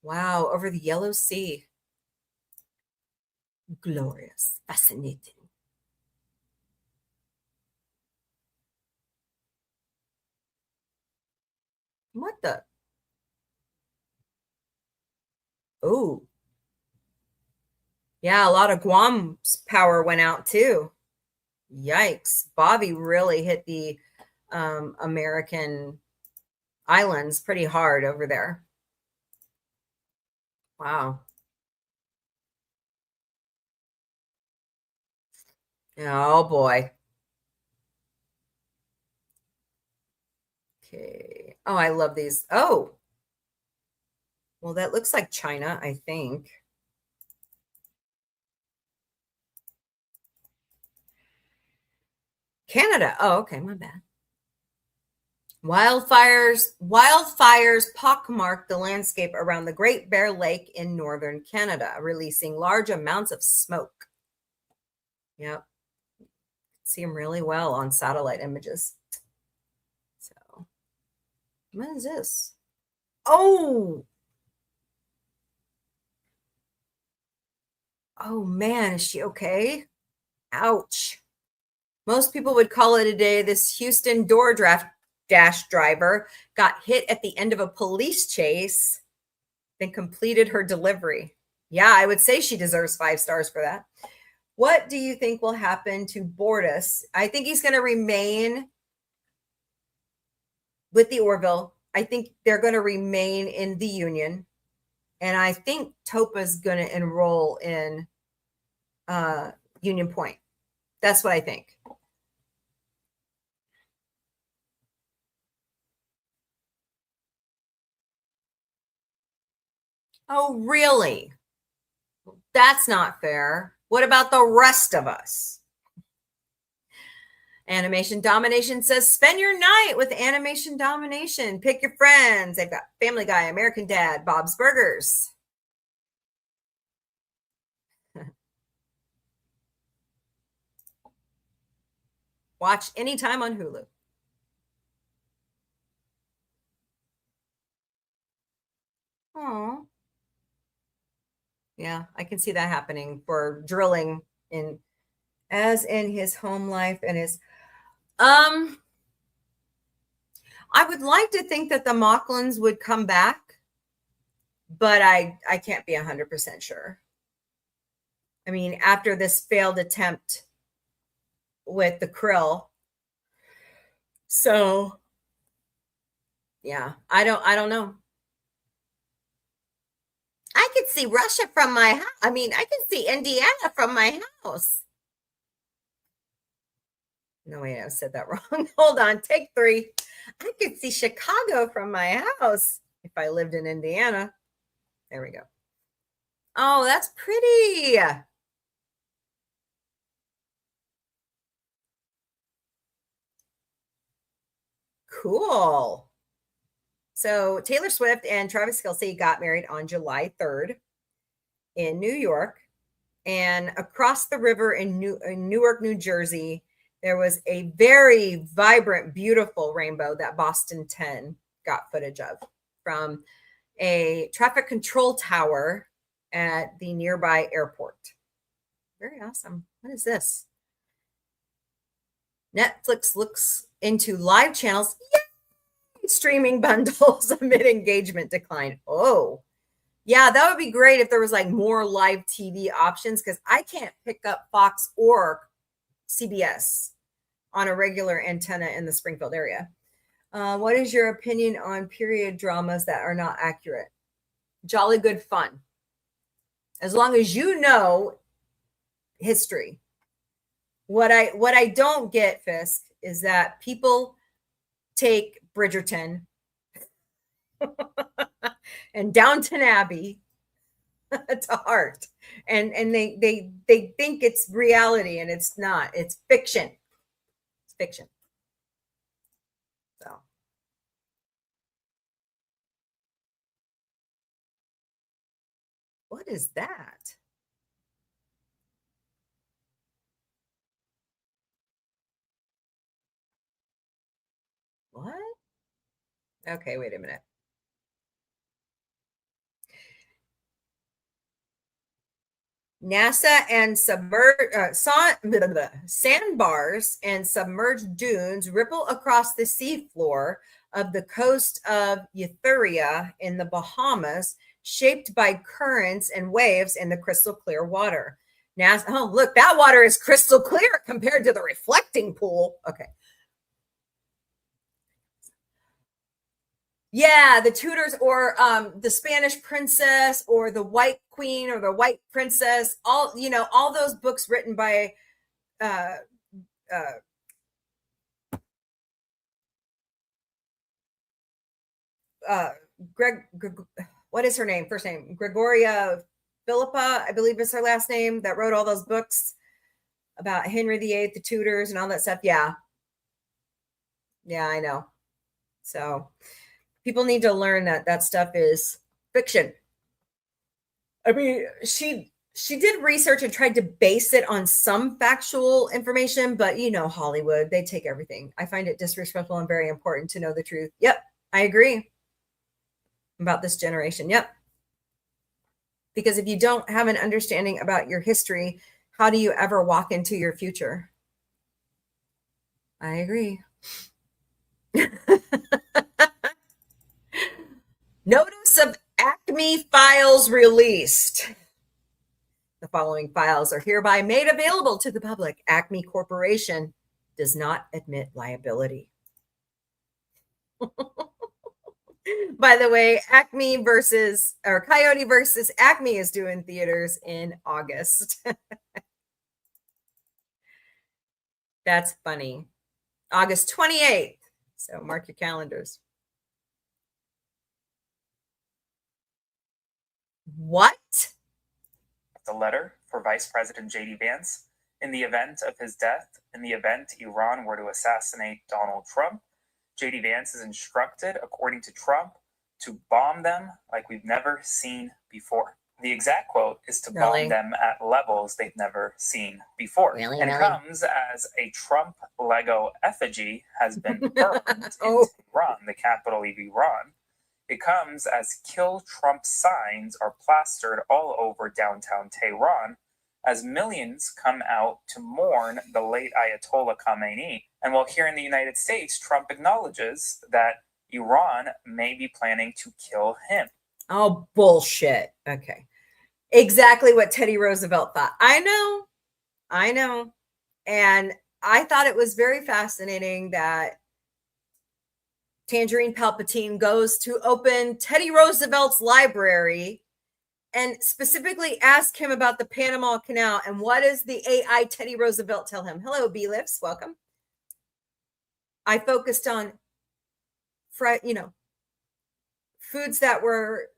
Wow, over the Yellow Sea. Glorious, fascinating. What the? Oh. Yeah, a lot of Guam's power went out too. Yikes. Bobby really hit the American islands pretty hard over there. Wow. Oh boy. Okay. Oh, I love these. Oh. Well, that looks like China, I think. Canada. Oh, okay, my bad. Wildfires pockmarked the landscape around the Great Bear Lake in northern Canada, releasing large amounts of smoke. Yep. See them really well on satellite images. So, what is this? Oh. Oh man, is she okay? Ouch. Most people would call it a day. This Houston DoorDash driver got hit at the end of a police chase, then completed her delivery. Yeah, I would say she deserves 5 stars for that. What do you think will happen to Bortus? I think he's going to remain with the Orville. I think they're going to remain in the Union. And I think Topa's going to enroll in Union Point. That's what I think. Oh, really? That's not fair. What about the rest of us? Animation Domination says, spend your night with Animation Domination. Pick your friends. They've got Family Guy, American Dad, Bob's Burgers. Watch anytime on Hulu. Oh. Yeah, I can see that happening for drilling in as in his home life and his I would like to think that the Mocklins would come back, but I can't be 100% sure. I mean, after this failed attempt with the Krill. So yeah, I don't know. I could see Russia from my house. I mean, I can see Indiana from my house. No, wait, I said that wrong. Hold on, take 3. I could see Chicago from my house if I lived in Indiana. There we go. Oh, that's pretty. Cool. So Taylor Swift and Travis Kelce got married on July 3rd in New York. And across the river in Newark, New Jersey, there was a very vibrant, beautiful rainbow that Boston 10 got footage of from a traffic control tower at the nearby airport. Very awesome. What is this? Netflix looks into live channels. Yay! Streaming bundles amid engagement decline. Oh, yeah, that would be great if there was like more live TV options because I can't pick up Fox or CBS on a regular antenna in the Springfield area. What is your opinion on period dramas that are not accurate? Jolly good fun. As long as you know history. What I don't get, Fisk, is that people take Bridgerton and Downton Abbey to heart, and they think it's reality, and it's not. It's fiction. It's fiction. So, what is that? What? Okay, wait a minute. NASA and sandbars and submerged dunes ripple across the seafloor of the coast of Euphoria in the Bahamas, shaped by currents and waves in the crystal clear water. NASA, oh, look, that water is crystal clear compared to the reflecting pool. Okay. Yeah, the Tudors, or the Spanish Princess, or the White Queen, or the White Princess. All those books written by Greg. What is her name? First name Gregoria Philippa, I believe is her last name. That wrote all those books about Henry VIII, the Tudors, and all that stuff. Yeah, I know. So people need to learn that stuff is fiction. I mean, she did research and tried to base it on some factual information, but Hollywood, they take everything. I find it disrespectful and very important to know the truth. Yep, I agree about this generation. Yep. Because if you don't have an understanding about your history, how do you ever walk into your future? I agree. Notice of Acme files released. The following files are hereby made available to the public. Acme Corporation does not admit liability. By the way, Coyote versus Acme is doing theaters in August. That's funny. August 28th. So mark your calendars. What? The letter for Vice President J.D. Vance. In the event of his death, in the event Iran were to assassinate Donald Trump, J.D. Vance is instructed, according to Trump, to bomb them like we've never seen before. The exact quote is to bomb them at levels they've never seen before. And comes as a Trump Lego effigy has been burned in Tehran, the capital of Iran. It comes as Kill Trump signs are plastered all over downtown Tehran as millions come out to mourn the late Ayatollah Khamenei. And while here in the United States, Trump acknowledges that Iran may be planning to kill him. Oh, bullshit. Okay. Exactly what Teddy Roosevelt thought. I know. And I thought it was very fascinating that Tangerine Palpatine goes to open Teddy Roosevelt's library and specifically ask him about the Panama Canal. And what does the AI Teddy Roosevelt tell him? Hello, B-Lifts. Welcome. I focused on, foods that were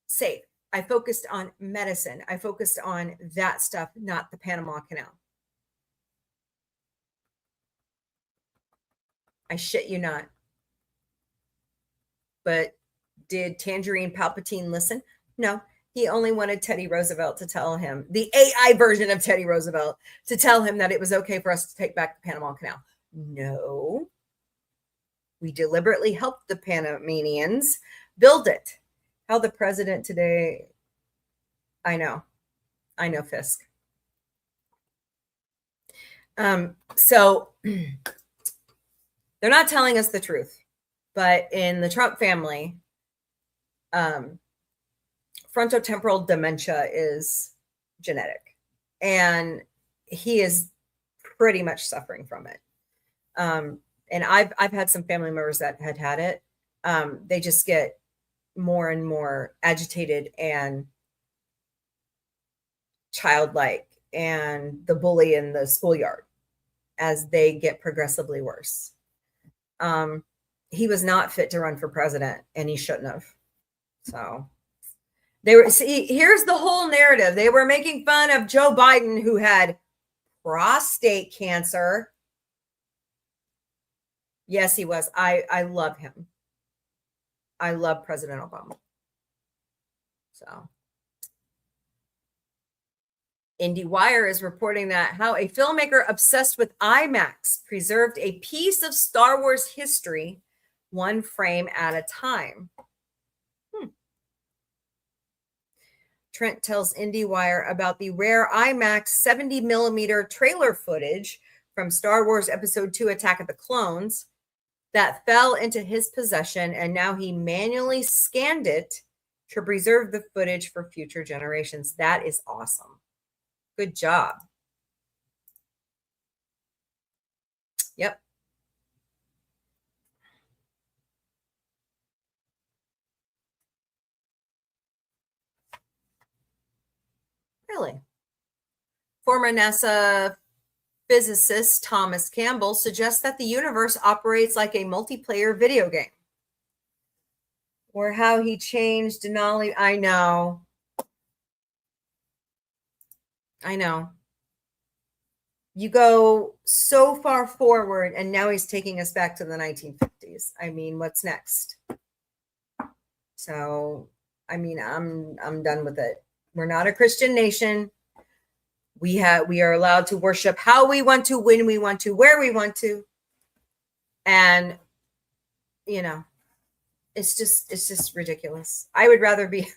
safe. I focused on medicine. I focused on that stuff, not the Panama Canal. I shit you not. But did Tangerine Palpatine listen? No. He only wanted Teddy Roosevelt to tell him, the AI version of Teddy Roosevelt, to tell him that it was okay for us to take back the Panama Canal. No. We deliberately helped the Panamanians build it. How the president today, I know, Fisk. So they're not telling us the truth, but in the Trump family, frontotemporal dementia is genetic, and he is pretty much suffering from it. And I've had some family members that had it. They just get more and more agitated and childlike and the bully in the schoolyard as they get progressively worse. He was not fit to run for president, and he shouldn't have. So here's the whole narrative. They were making fun of Joe Biden, who had prostate cancer. Yes, he was. I love him. I love President Obama. So IndieWire is reporting that how a filmmaker obsessed with IMAX preserved a piece of Star Wars history, one frame at a time. Trent tells IndieWire about the rare IMAX 70 millimeter trailer footage from Star Wars Episode 2 Attack of the Clones that fell into his possession, and now he manually scanned it to preserve the footage for future generations. That is awesome. Good job. Yep. Really? Former NASA physicist Thomas Campbell suggests that the universe operates like a multiplayer video game. Or how he changed Denali. I know. You go so far forward, and now he's taking us back to the 1950s. I mean, what's next? So, I mean, I'm done with it. We're not a Christian nation. We are allowed to worship how we want to, when we want to, where we want to. And, you know, it's just ridiculous. I would rather be,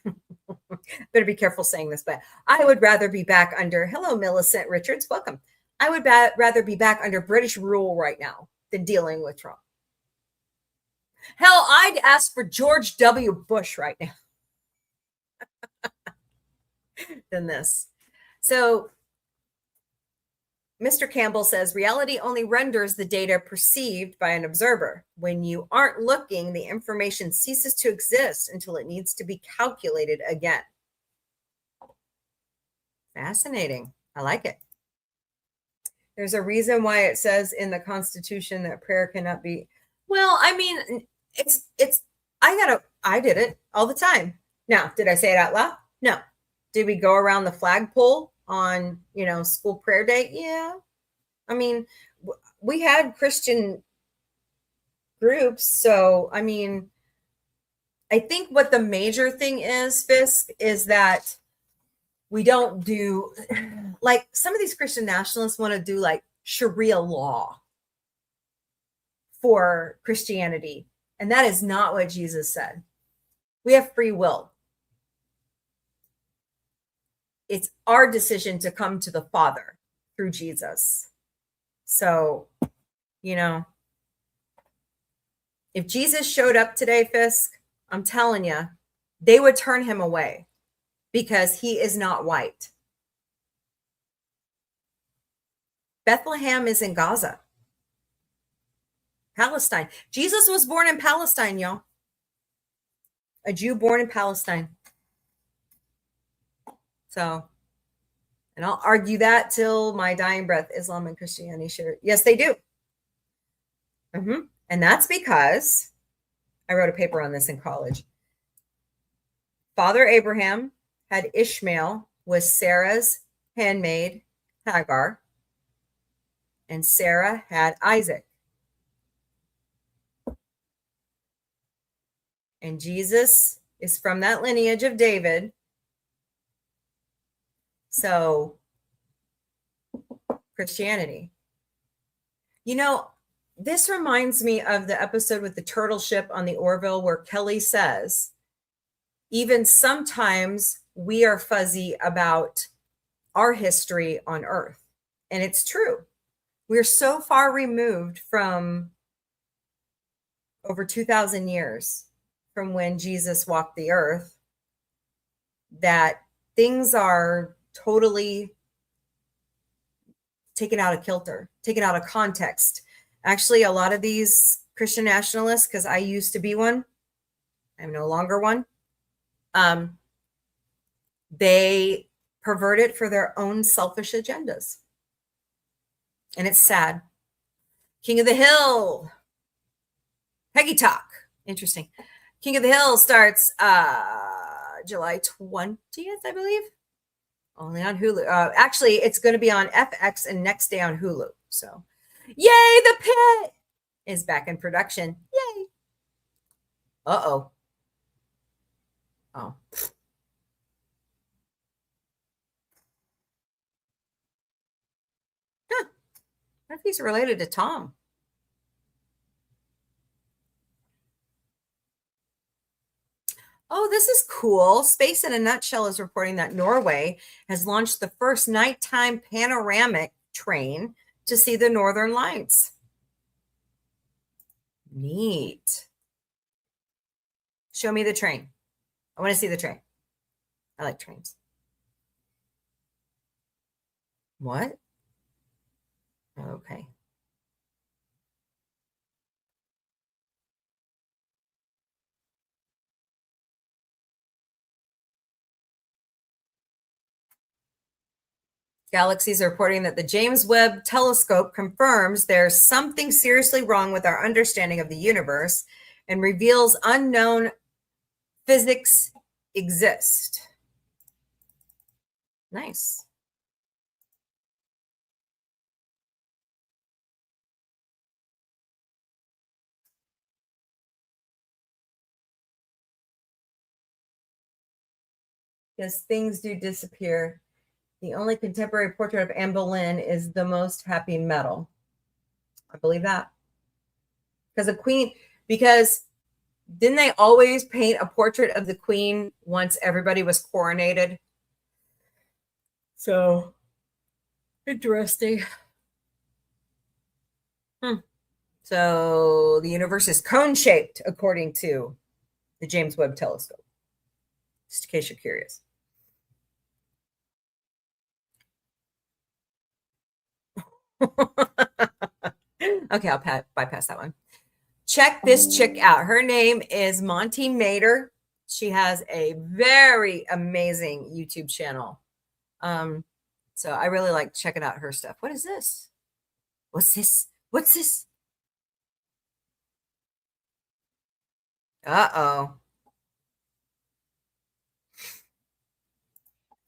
better be careful saying this, but I would rather be back under, hello, Millicent Richards, welcome. I would rather be back under British rule right now than dealing with Trump. Hell, I'd ask for George W. Bush right now than this. So Mr. Campbell says reality only renders the data perceived by an observer. When you aren't looking, the information ceases to exist until it needs to be calculated again. Fascinating. I like it. There's a reason why it says in the Constitution that prayer cannot be. Well, I mean, I did it all the time. Now, did I say it out loud? No. Did we go around the flagpole on, school prayer day? Yeah. I mean, we had Christian groups. So, I mean, I think what the major thing is, Fisk, is that we don't do, like, some of these Christian nationalists want to do like Sharia law for Christianity. And that is not what Jesus said. We have free will. It's our decision to come to the Father through Jesus. So, if Jesus showed up today, Fisk, I'm telling you, they would turn him away because he is not white. Bethlehem is in Gaza, Palestine. Jesus was born in Palestine, y'all. A Jew born in Palestine. So, and I'll argue that till my dying breath. Islam and Christianity share. Yes, they do. And that's because I wrote a paper on this in college. Father Abraham had Ishmael, was Sarah's handmaid, Hagar, and Sarah had Isaac. And Jesus is from that lineage of David. So, Christianity. This reminds me of the episode with the turtle ship on the Orville where Kelly says, even sometimes we are fuzzy about our history on Earth. And it's true. We're so far removed from over 2,000 years from when Jesus walked the earth that things are totally taken out of kilter, taken out of context. Actually, a lot of these Christian nationalists, because I used to be one, I'm no longer one, they pervert it for their own selfish agendas. And it's sad. King of the Hill. Peggy Talk. Interesting. King of the Hill starts July 20th, I believe. Only on Hulu. Actually, it's going to be on FX and next day on Hulu. So, yay, The Pit is back in production. Yay. Uh-oh. Oh. What if he's related to Tom? Oh, this is cool. Space in a Nutshell is reporting that Norway has launched the first nighttime panoramic train to see the Northern Lights. Neat. Show me the train. I want to see the train. I like trains. What? Okay. Galaxies are reporting that the James Webb Telescope confirms there's something seriously wrong with our understanding of the universe and reveals unknown physics exist. Nice. Because things do disappear. The only contemporary portrait of Anne Boleyn is the most happy metal. I believe that. Because didn't they always paint a portrait of the queen once everybody was coronated? So interesting. So the universe is cone-shaped according to the James Webb Telescope. Just in case you're curious. Okay, I'll bypass that one. Check this chick out. Her name is Monty Mater. She has a very amazing YouTube channel. So I really like checking out her stuff. What is this? What's this? What's this? Uh-oh.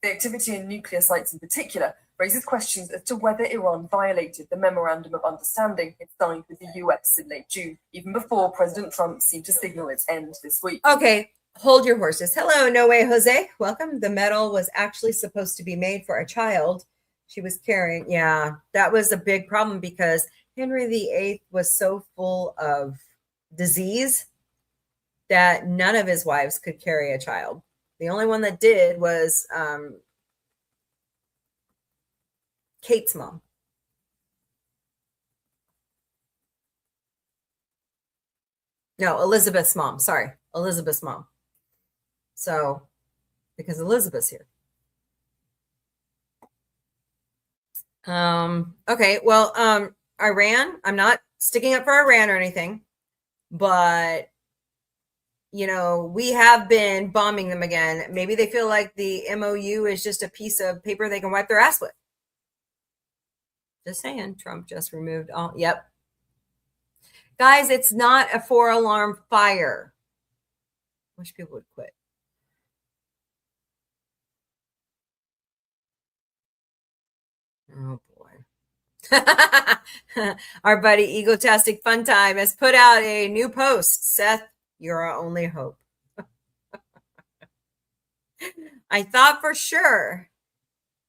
The activity in nuclear sites in particular raises questions as to whether Iran violated the Memorandum of Understanding it signed with the US in late June, even before President Trump seemed to signal its end this week. Okay, hold your horses. Hello, No Way Jose. Welcome. The medal was actually supposed to be made for a child she was carrying. Yeah, that was a big problem because Henry VIII was so full of disease that none of his wives could carry a child. The only one that did was Kate's mom. No, Elizabeth's mom. Sorry, Elizabeth's mom. So, because Elizabeth's here. Okay, well, Iran, I'm not sticking up for Iran or anything, but you know, we have been bombing them again. Maybe they feel like the MOU is just a piece of paper they can wipe their ass with. Just saying, Trump just removed all. Yep. Guys, it's not a 4-alarm fire. Wish people would quit. Oh, boy. Our buddy Egotastic Fun Time has put out a new post. Seth, you're our only hope. I thought for sure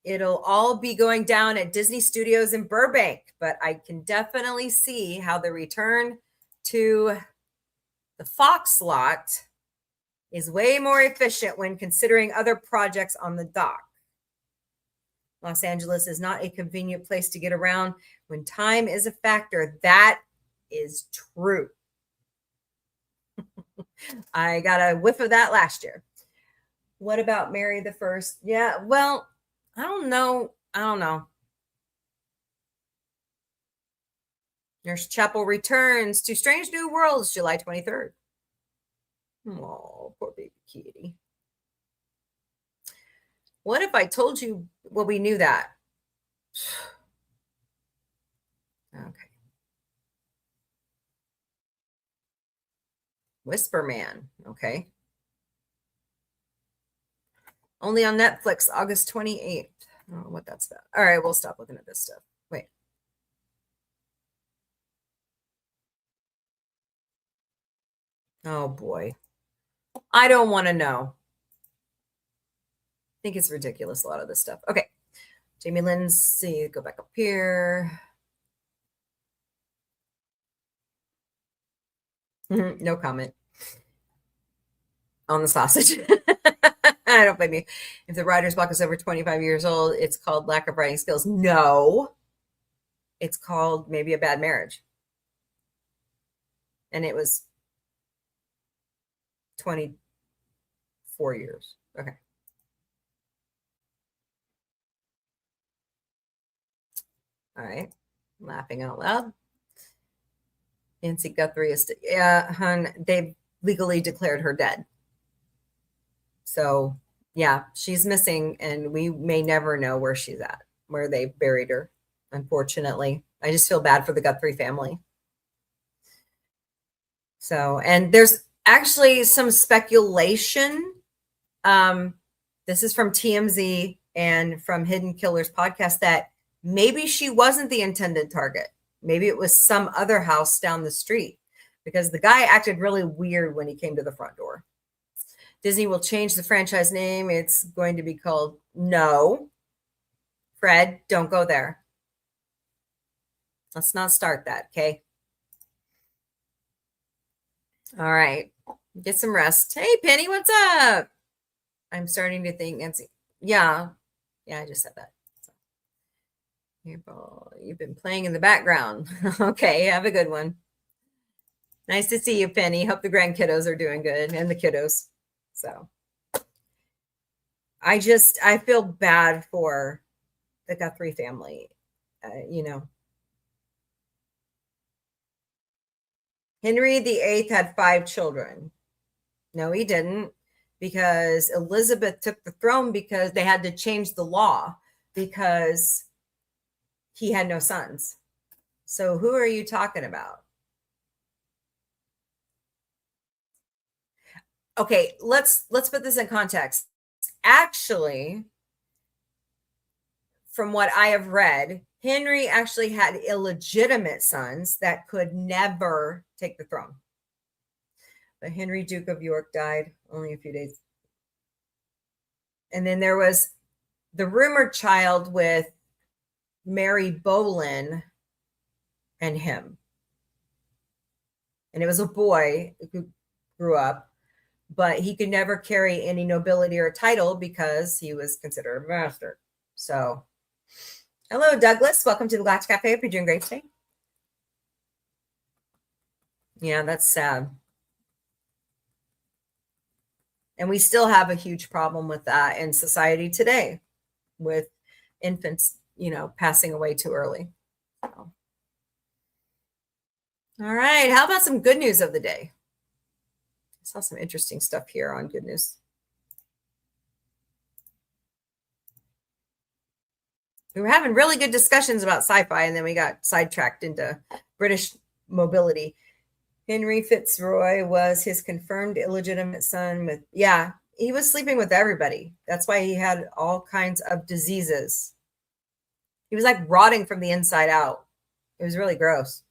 it'll all be going down at Disney Studios in Burbank, but I can definitely see how the return to the Fox lot is way more efficient when considering other projects on the dock. Los Angeles is not a convenient place to get around when time is a factor. That is true. I got a whiff of that last year. What about Mary the First? Yeah, well, I don't know. Nurse Chapel returns to Strange New Worlds July 23rd. Oh, poor baby kitty. What if I told you, well, we knew that. Okay. Whisper Man. Okay. Only on Netflix, August 28th. I don't know what that's about. All right, we'll stop looking at this stuff. Wait. Oh, boy. I don't want to know. I think it's ridiculous, a lot of this stuff. Okay. Jamie Lindsay, go back up here. No comment on the sausage. I don't blame you. If the writer's block is over 25 years old, it's called lack of writing skills. No, it's called maybe a bad marriage. And it was 24 years. Okay. All right. Laughing out loud. Nancy Guthrie is, hun, they've legally declared her dead. So, yeah, she's missing, and we may never know where she's at, where they buried her, unfortunately. I just feel bad for the Guthrie family. So, and there's actually some speculation. This is from TMZ and from Hidden Killers podcast that maybe she wasn't the intended target. Maybe it was some other house down the street because the guy acted really weird when he came to the front door. Disney will change the franchise name. It's going to be called No. Fred, don't go there. Let's not start that, okay? All right. Get some rest. Hey, Penny, what's up? I'm starting to think Nancy. Yeah. Yeah, I just said that. You've been playing in the background. Okay, have a good one. Nice to see you, Penny. Hope the grandkiddos are doing good and the kiddos. So I feel bad for the Guthrie family. Henry VIII had 5 children. No, he didn't, because Elizabeth took the throne because they had to change the law because he had no sons. So who are you talking about? Okay, let's put this in context. Actually, from what I have read, Henry actually had illegitimate sons that could never take the throne. But Henry, Duke of York, died only a few days. And then there was the rumored child with Mary Boleyn and him. And it was a boy who grew up, but he could never carry any nobility or title because he was considered a bastard. So, hello, Douglas. Welcome to the Galactic Cafe. Hope you're doing great today. Yeah, that's sad. And we still have a huge problem with that in society today with infants, passing away too early. So. All right. How about some good news of the day? I saw some interesting stuff here on good news. We were having really good discussions about sci-fi, and then we got sidetracked into British mobility. Henry Fitzroy was his confirmed illegitimate son he was sleeping with everybody. That's why he had all kinds of diseases. He was like rotting from the inside out. It was really gross.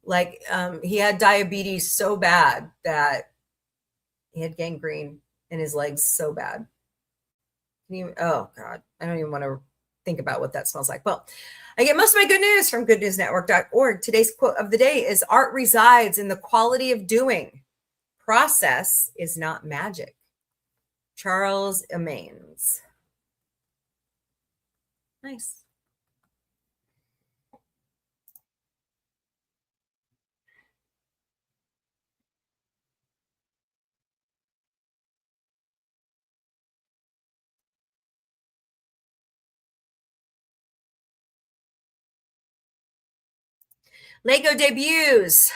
Like he had diabetes so bad that he had gangrene in his legs so bad. Oh God, I don't even want to think about what that smells like. Well, I get most of my good news from goodnewsnetwork.org. Today's quote of the day is, art resides in the quality of doing. Process is not magic. Charles Emanes. Nice. Lego debuts.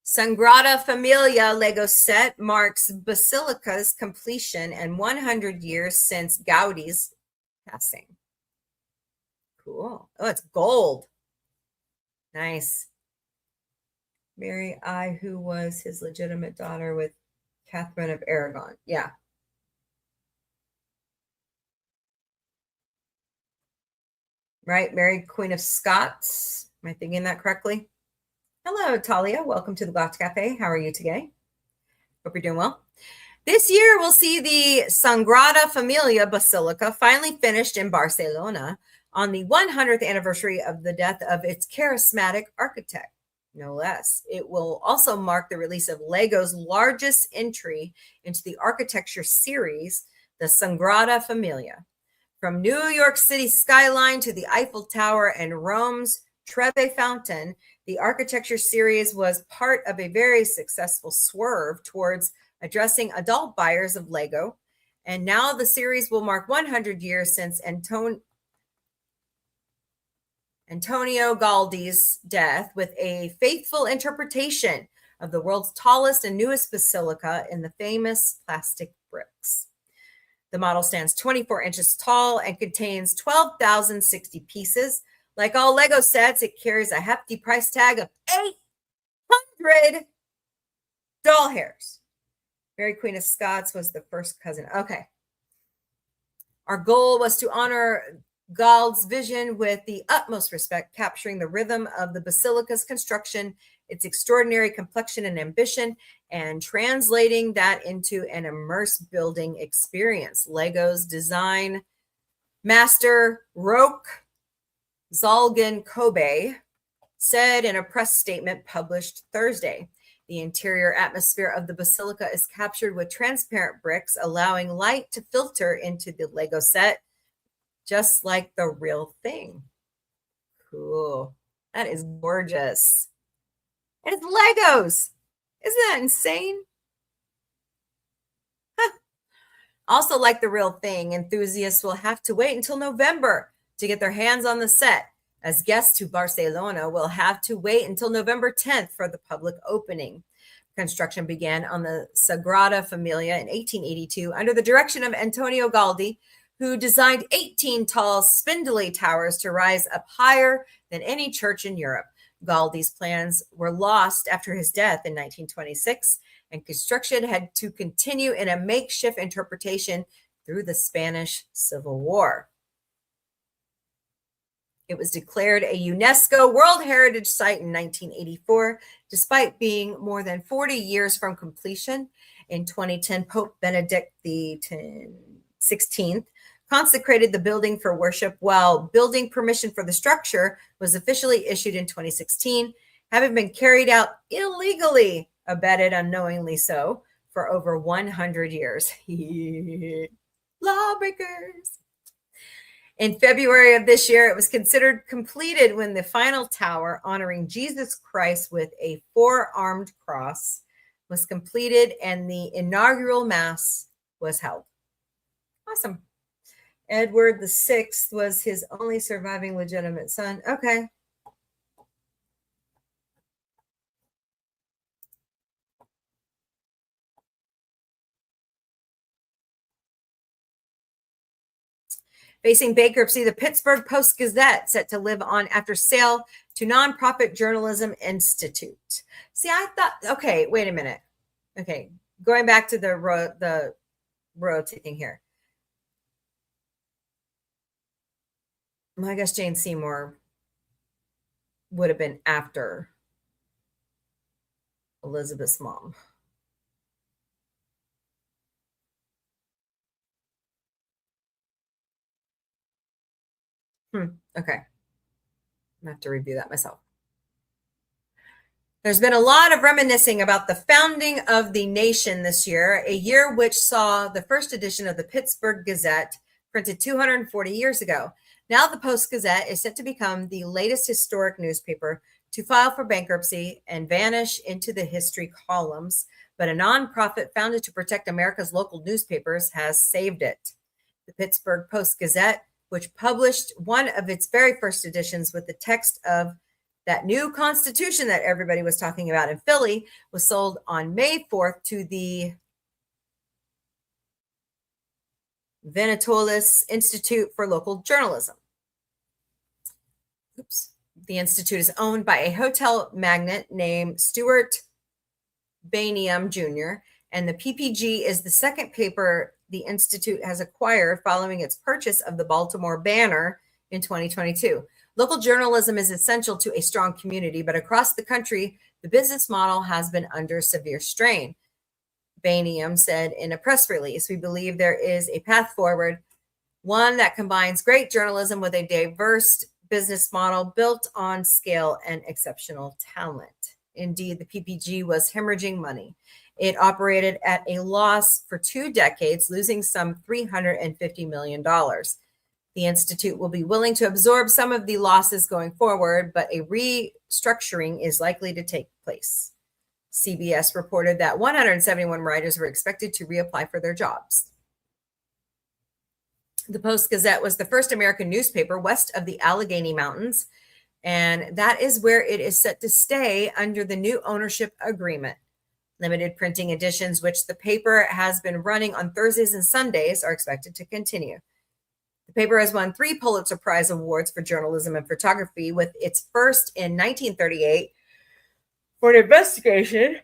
Sagrada Familia Lego set marks Basilica's completion and 100 years since Gaudi's passing. Cool. Oh, it's gold. Nice. Mary I, who was his legitimate daughter with Catherine of Aragon. Yeah. Right, Mary, Queen of Scots. Am I thinking that correctly? Hello, Talia. Welcome to the Galactic Cafe. How are you today? Hope you're doing well. This year, we'll see the Sagrada Familia Basilica finally finished in Barcelona on the 100th anniversary of the death of its charismatic architect. no less. It will also mark the release of Lego's largest entry into the architecture series, the Sagrada Familia. From New York City skyline to the Eiffel Tower and Rome's Trevi Fountain, the architecture series was part of a very successful swerve towards addressing adult buyers of Lego. And now the series will mark 100 years since Antonio Gaudí's death, with a faithful interpretation of the world's tallest and newest basilica in the famous plastic bricks. The model stands 24 inches tall and contains 12,060 pieces. Like all Lego sets, it carries a hefty price tag of 800 doll hairs. Mary Queen of Scots was the first cousin. Okay. Our goal was to honor Gaud's vision with the utmost respect, capturing the rhythm of the basilica's construction, its extraordinary complexion and ambition, and translating that into an immersive building experience. Lego's design master, Roke Zalgan Kobe, said in a press statement published Thursday. The interior atmosphere of the basilica is captured with transparent bricks, allowing light to filter into the Lego set, just like the real thing. Cool. That is gorgeous. And it's Legos. Isn't that insane? Huh. Also, like the real thing, enthusiasts will have to wait until November to get their hands on the set, as guests to Barcelona will have to wait until November 10th for the public opening. Construction began on the Sagrada Familia in 1882 under the direction of Antonio Gaudí, who designed 18 tall, spindly towers to rise up higher than any church in Europe. Gaudí's plans were lost after his death in 1926, and construction had to continue in a makeshift interpretation through the Spanish Civil War. It was declared a UNESCO World Heritage Site in 1984, despite being more than 40 years from completion. In 2010, Pope Benedict XVI consecrated the building for worship, while building permission for the structure was officially issued in 2016, having been carried out illegally, abetted unknowingly so, for over 100 years. Lawbreakers. In February of this year, it was considered completed when the final tower honoring Jesus Christ with a four-armed cross was completed and the inaugural mass was held. Awesome. Edward VI was his only surviving legitimate son. Okay. Facing bankruptcy, the Pittsburgh Post-Gazette set to live on after sale to Nonprofit Journalism Institute. See, I thought, okay, wait a minute. Okay, going back to the rotating here. I guess Jane Seymour would have been after Elizabeth's mom. Okay. I'm gonna have to review that myself. There's been a lot of reminiscing about the founding of the nation this year, a year which saw the first edition of the Pittsburgh Gazette printed 240 years ago. Now the Post-Gazette is set to become the latest historic newspaper to file for bankruptcy and vanish into the history columns, but a nonprofit founded to protect America's local newspapers has saved it. The Pittsburgh Post-Gazette, which published one of its very first editions with the text of that new constitution that everybody was talking about in Philly, was sold on May 4th to the Venetolis Institute for Local Journalism. Oops. The institute is owned by a hotel magnate named Stuart Bainium Jr., and the PPG is the second paper the institute has acquired following its purchase of the Baltimore Banner in 2022. Local journalism is essential to a strong community, but across the country, the business model has been under severe strain. Bainium said in a press release, "We believe there is a path forward, one that combines great journalism with a diverse business model built on scale and exceptional talent." Indeed, the PPG was hemorrhaging money. It operated at a loss for 2 decades, losing some $350 million. The Institute will be willing to absorb some of the losses going forward, but a restructuring is likely to take place. CBS reported that 171 writers were expected to reapply for their jobs. The Post-Gazette was the first American newspaper west of the Allegheny Mountains, and that is where it is set to stay under the new ownership agreement. Limited printing editions, which the paper has been running on Thursdays and Sundays, are expected to continue. The paper has won 3 Pulitzer Prize awards for journalism and photography, with its first in 1938 for an investigation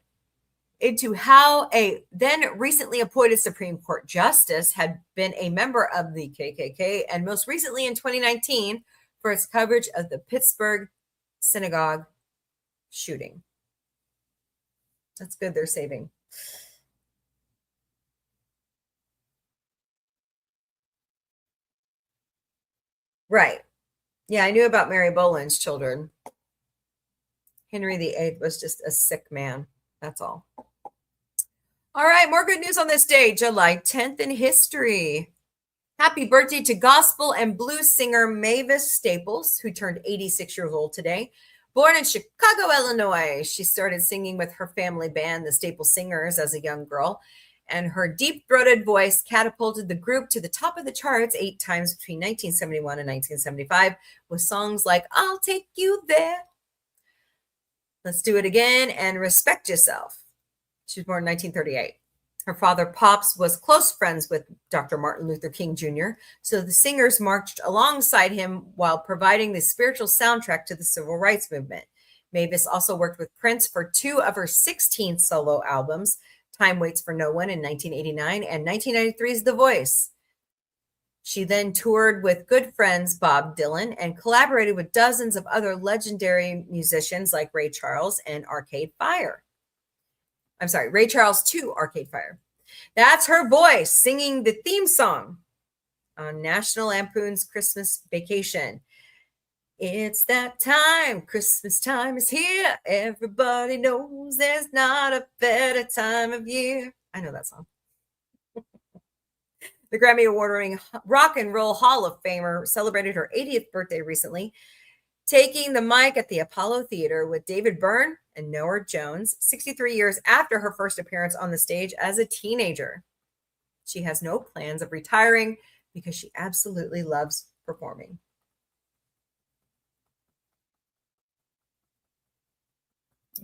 into how a then recently appointed Supreme Court justice had been a member of the KKK, and most recently in 2019 for its coverage of the Pittsburgh synagogue shooting. That's good, they're saving. Right. Yeah, I knew about Mary Boland's children. Henry VIII was just a sick man. That's all. All right, more good news on this day, July 10th in history. Happy birthday to gospel and blues singer Mavis Staples, who turned 86 years old today. Born in Chicago, Illinois, she started singing with her family band, the Staples Singers, as a young girl, and her deep-throated voice catapulted the group to the top of the charts 8 times between 1971 and 1975 with songs like I'll Take You There, Let's Do It Again, and Respect Yourself. She was born in 1938. Her father, Pops, was close friends with Dr. Martin Luther King Jr., so the singers marched alongside him while providing the spiritual soundtrack to the civil rights movement. Mavis also worked with Prince for 2 of her 16 solo albums, Time Waits for No One in 1989 and 1993's The Voice. She then toured with good friends Bob Dylan and collaborated with dozens of other legendary musicians like Ray Charles and Arcade Fire. I'm sorry, Ray Charles to Arcade Fire. That's her voice singing the theme song on National Lampoon's Christmas Vacation. It's that time, Christmas time is here. Everybody knows there's not a better time of year. I know that song. The Grammy Award-winning Rock and Roll Hall of Famer celebrated her 80th birthday recently, taking the mic at the Apollo Theater with David Byrne and Norah Jones 63 years after her first appearance on the stage as a teenager. She has no plans of retiring because she absolutely loves performing.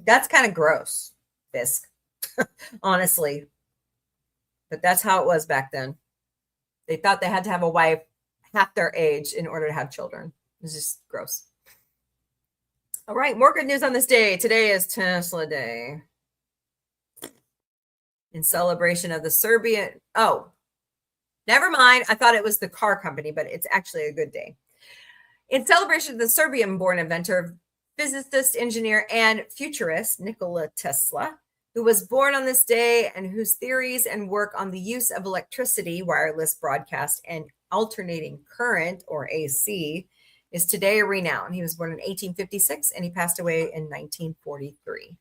That's kind of gross, Fisk, honestly. But that's how it was back then. They thought they had to have a wife half their age in order to have children. It was just gross. All right, more good news on this day. Today is Tesla Day. In celebration of the Serbian... Oh, never mind. I thought it was the car company, but it's actually a good day. In celebration of the Serbian-born inventor, physicist, engineer, and futurist Nikola Tesla, who was born on this day and whose theories and work on the use of electricity, wireless broadcast, and alternating current, or AC, is today renowned. He was born in 1856 and he passed away in 1943.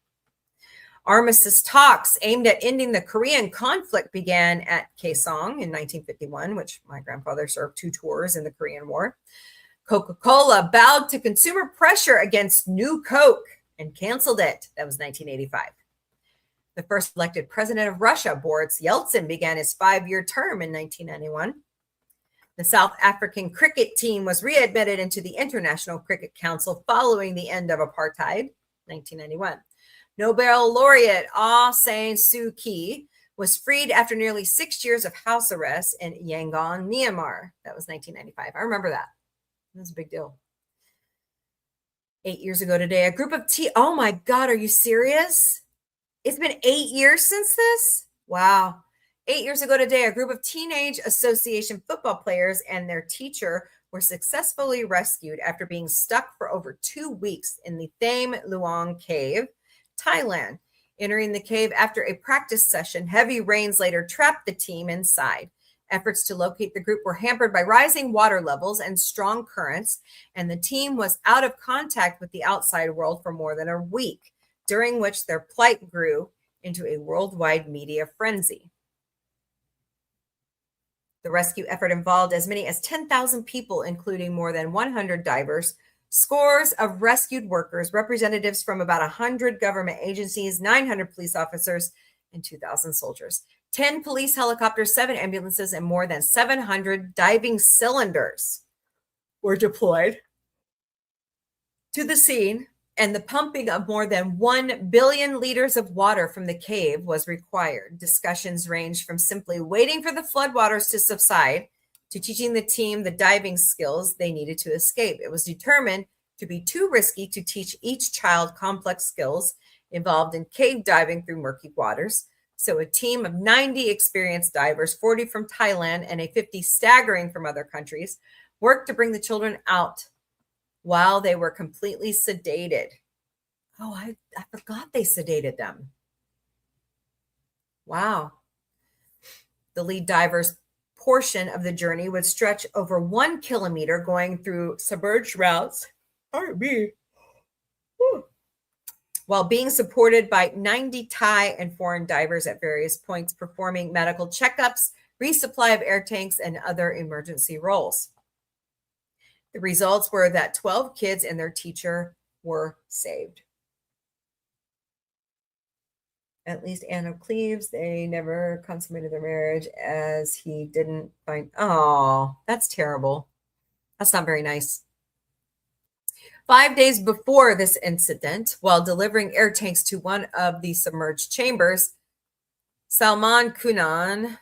Armistice talks aimed at ending the Korean conflict began at Kaesong in 1951, which my grandfather served 2 tours in the Korean War. Coca-Cola bowed to consumer pressure against New Coke and canceled it. That was 1985. The first elected president of Russia, Boris Yeltsin, began his 5-year term in 1991. The South African cricket team was readmitted into the International Cricket Council following the end of apartheid, 1991. Nobel laureate Aung San Suu Kyi was freed after nearly 6 years of house arrest in Yangon, Myanmar. That was 1995. I remember that. That was a big deal. 8 years ago today, a group of oh my God, are you serious? It's been 8 years since this? Wow. 8 years ago today, a group of teenage association football players and their teacher were successfully rescued after being stuck for over 2 weeks in the Tham Luang Cave, Thailand. Entering the cave after a practice session, heavy rains later trapped the team inside. Efforts to locate the group were hampered by rising water levels and strong currents, and the team was out of contact with the outside world for more than a week. during which their plight grew into a worldwide media frenzy. The rescue effort involved as many as 10,000 people, including more than 100 divers, scores of rescued workers, representatives from about 100 government agencies, 900 police officers, and 2,000 soldiers. 10 police helicopters, 7 ambulances, and more than 700 diving cylinders were deployed to the scene, and the pumping of more than 1 billion liters of water from the cave was required. Discussions ranged from simply waiting for the floodwaters to subside to teaching the team the diving skills they needed to escape. It was determined to be too risky to teach each child complex skills involved in cave diving through murky waters. So a team of 90 experienced divers, 40 from Thailand and a 50 staggering from other countries, worked to bring the children out while they were completely sedated. Oh, I forgot they sedated them. Wow. The lead diver's portion of the journey would stretch over 1 kilometer, going through submerged routes. Pardon me. While being supported by 90 Thai and foreign divers at various points, performing medical checkups, resupply of air tanks, and other emergency roles. The results were that 12 kids and their teacher were saved. At least Anne of Cleves, they never consummated their marriage as he didn't find. Oh, that's terrible. That's not very nice. 5 days before this incident, while delivering air tanks to one of the submerged chambers, Salman Kunan,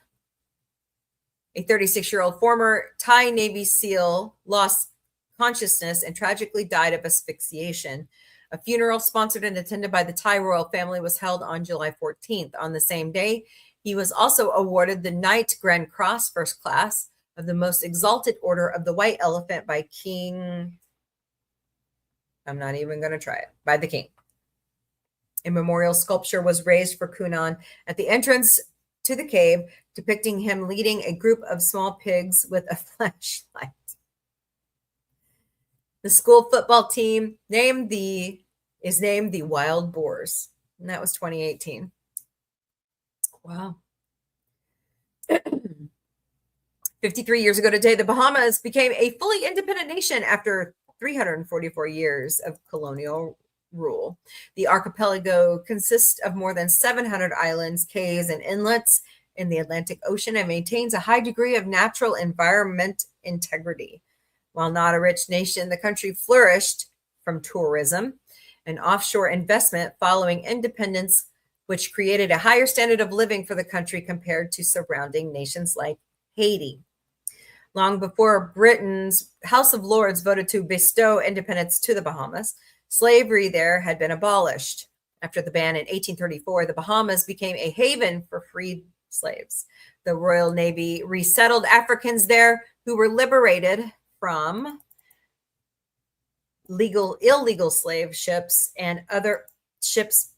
a 36-year-old former Thai Navy SEAL, lost consciousness and tragically died of asphyxiation. A funeral sponsored and attended by the Thai royal family was held on July 14th. On the same day, he was also awarded the Knight Grand Cross First Class of the Most Exalted Order of the White Elephant by King... I'm not even going to try it. By the king. A memorial sculpture was raised for Kunan at the entrance to the cave, depicting him leading a group of small pigs with a flashlight. The school football team is named the Wild Boars, and that was 2018. Wow. 53 years ago today, the Bahamas became a fully independent nation after 344 years of colonial rule. The archipelago consists of more than 700 islands, cays, and inlets in the Atlantic Ocean and maintains a high degree of natural environment integrity. While not a rich nation, the country flourished from tourism and offshore investment following independence, which created a higher standard of living for the country compared to surrounding nations like Haiti. Long before Britain's House of Lords voted to bestow independence to the Bahamas, slavery there had been abolished. After the ban in 1834, the Bahamas became a haven for freed slaves. The Royal Navy resettled Africans there who were liberated from illegal slave ships, and other ships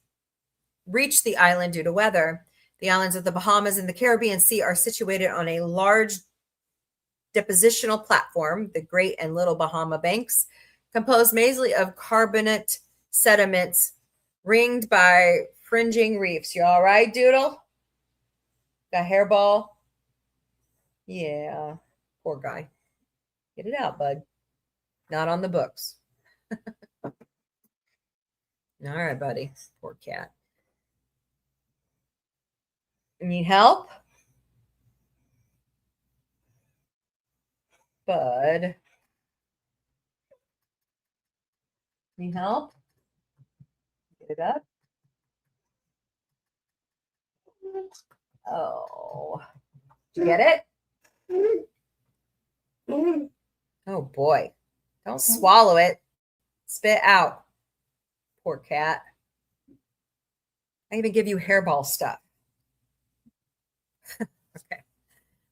reached the island due to weather. The islands of the Bahamas in the Caribbean Sea are situated on a large depositional platform, the Great and Little Bahama Banks, composed mainly of carbonate sediments ringed by fringing reefs. You all right, Doodle? Got hairball? Yeah, poor guy. Get it out, bud. Not on the books. All right, buddy. Poor cat. Need help? Bud. Need help? Get it up. Oh. Did you get it? Oh, boy. Don't swallow it. Spit out. Poor cat. I even give you hairball stuff. Okay.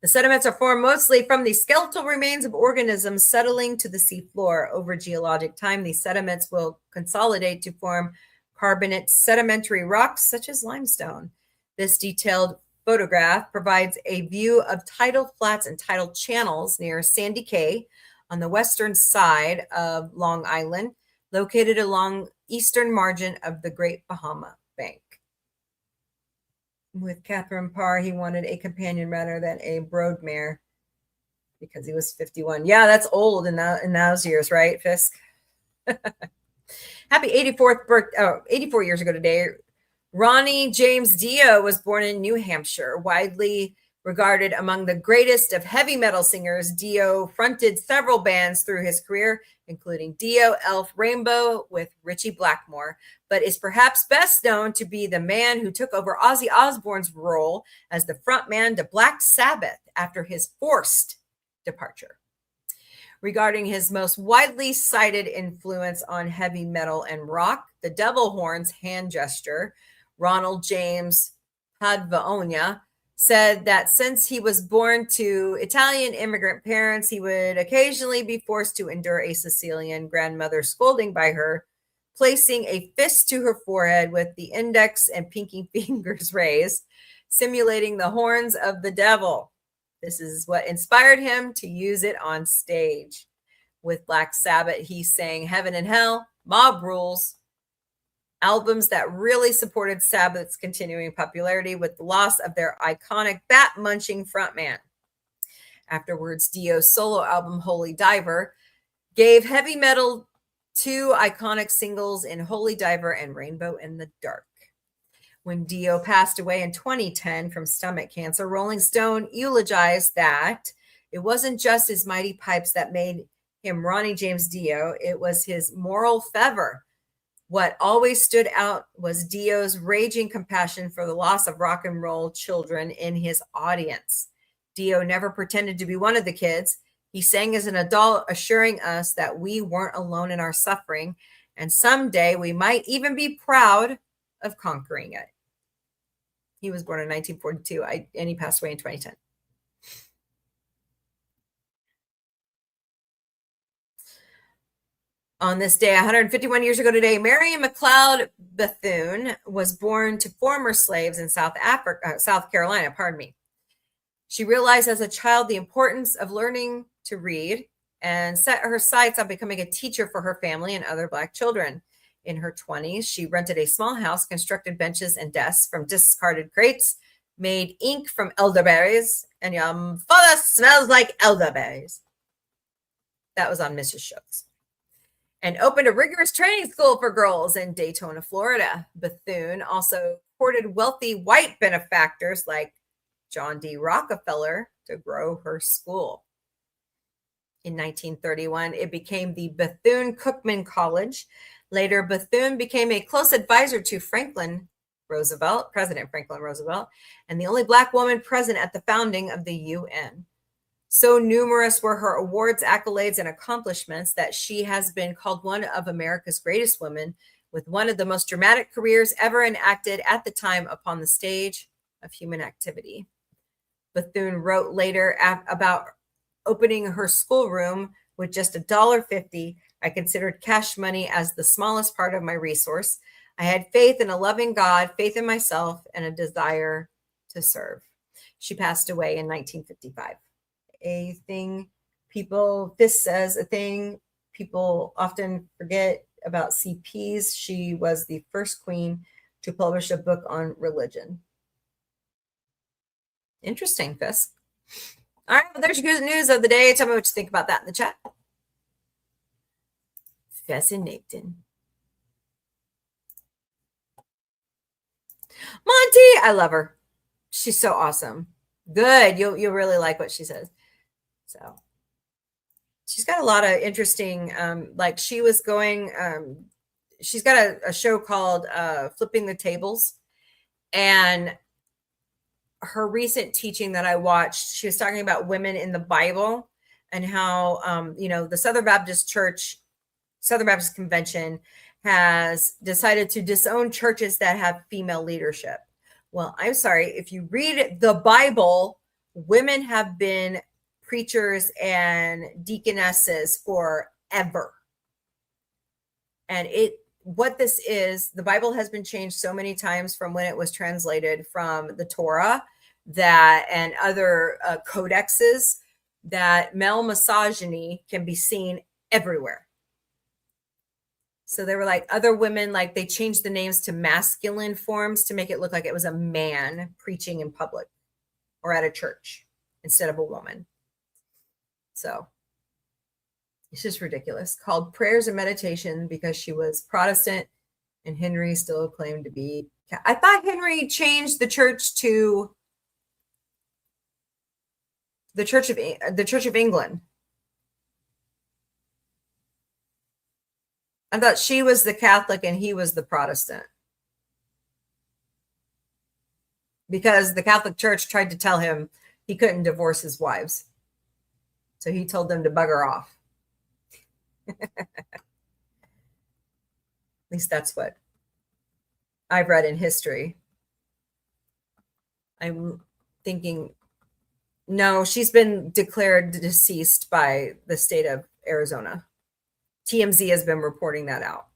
The sediments are formed mostly from the skeletal remains of organisms settling to the seafloor. Over geologic time, these sediments will consolidate to form carbonate sedimentary rocks such as limestone. This detailed photograph provides a view of tidal flats and tidal channels near Sandy Cay on the western side of Long Island, located along eastern margin of the Great Bahama Bank. With Catherine Parr, he wanted a companion rather than a broodmare because he was 51. Yeah, that's old in those years, right, Fisk? Happy 84th birthday! 84 years ago today, Ronnie James Dio was born in New Hampshire. Widely regarded among the greatest of heavy metal singers, Dio fronted several bands through his career, including Dio, Elf, Rainbow with Richie Blackmore, but is perhaps best known to be the man who took over Ozzy Osbourne's role as the frontman to Black Sabbath after his forced departure. Regarding his most widely cited influence on heavy metal and rock, the devil horns hand gesture, Ronald James Padvaonia said that since he was born to Italian immigrant parents, he would occasionally be forced to endure a Sicilian grandmother scolding by her, placing a fist to her forehead with the index and pinky fingers raised, simulating the horns of the devil. This is what inspired him to use it on stage. With Black Sabbath, he sang Heaven and Hell, Mob Rules, albums that really supported Sabbath's continuing popularity with the loss of their iconic bat-munching frontman. Afterwards, Dio's solo album, Holy Diver, gave heavy metal two iconic singles in Holy Diver and Rainbow in the Dark. When Dio passed away in 2010 from stomach cancer, Rolling Stone eulogized that it wasn't just his mighty pipes that made him Ronnie James Dio, it was his moral fervor. What always stood out was Dio's raging compassion for the loss of rock and roll children in his audience. Dio never pretended to be one of the kids. He sang as an adult, assuring us that we weren't alone in our suffering, and someday we might even be proud of conquering it. He was born in 1942, and he passed away in 2010. On this day, 151 years ago today, Mary McLeod Bethune was born to former slaves in South Carolina. She realized as a child the importance of learning to read and set her sights on becoming a teacher for her family and other Black children. In her 20s, she rented a small house, constructed benches and desks from discarded crates, made ink from elderberries, and your father smells like elderberries. That was on Mrs. Schultz. And opened a rigorous training school for girls in Daytona, Florida. Bethune also courted wealthy white benefactors like John D. Rockefeller to grow her school. In 1931, it became the Bethune-Cookman College. Later, Bethune became a close advisor to President Franklin Roosevelt, and the only Black woman present at the founding of the UN. So numerous were her awards, accolades, and accomplishments that she has been called one of America's greatest women, with one of the most dramatic careers ever enacted at the time upon the stage of human activity. Bethune wrote later about opening her schoolroom with just $1.50. I considered cash money as the smallest part of my resource. I had faith in a loving God, faith in myself, and a desire to serve. She passed away in 1955. This says a thing people often forget about CPs. She was the first queen to publish a book on religion. Interesting, Fisk. All right, well, there's your good news of the day. Tell me what you think about that in the chat. Fascinating. Monty, I love her. She's so awesome. Good. You'll really like what she says. So she's got a lot of interesting, like she was going, she's got a show called Flipping the Tables. And her recent teaching that I watched, she was talking about women in the Bible and how, the Southern Baptist Convention has decided to disown churches that have female leadership. Well, I'm sorry, if you read the Bible, women have been preachers and deaconesses forever. And what this is, the Bible has been changed so many times from when it was translated from the Torah and other codexes that male misogyny can be seen everywhere. So they were like other women, like they changed the names to masculine forms to make it look like it was a man preaching in public or at a church instead of a woman. So it's just ridiculous. Called Prayers and Meditation because she was Protestant and Henry still claimed to be. I thought Henry changed the church to the Church of England. I thought she was the Catholic and he was the Protestant. Because the Catholic Church tried to tell him he couldn't divorce his wives. So he told them to bugger off. At least that's what I've read in history. I'm thinking, no, she's been declared deceased by the state of Arizona. TMZ has been reporting that out.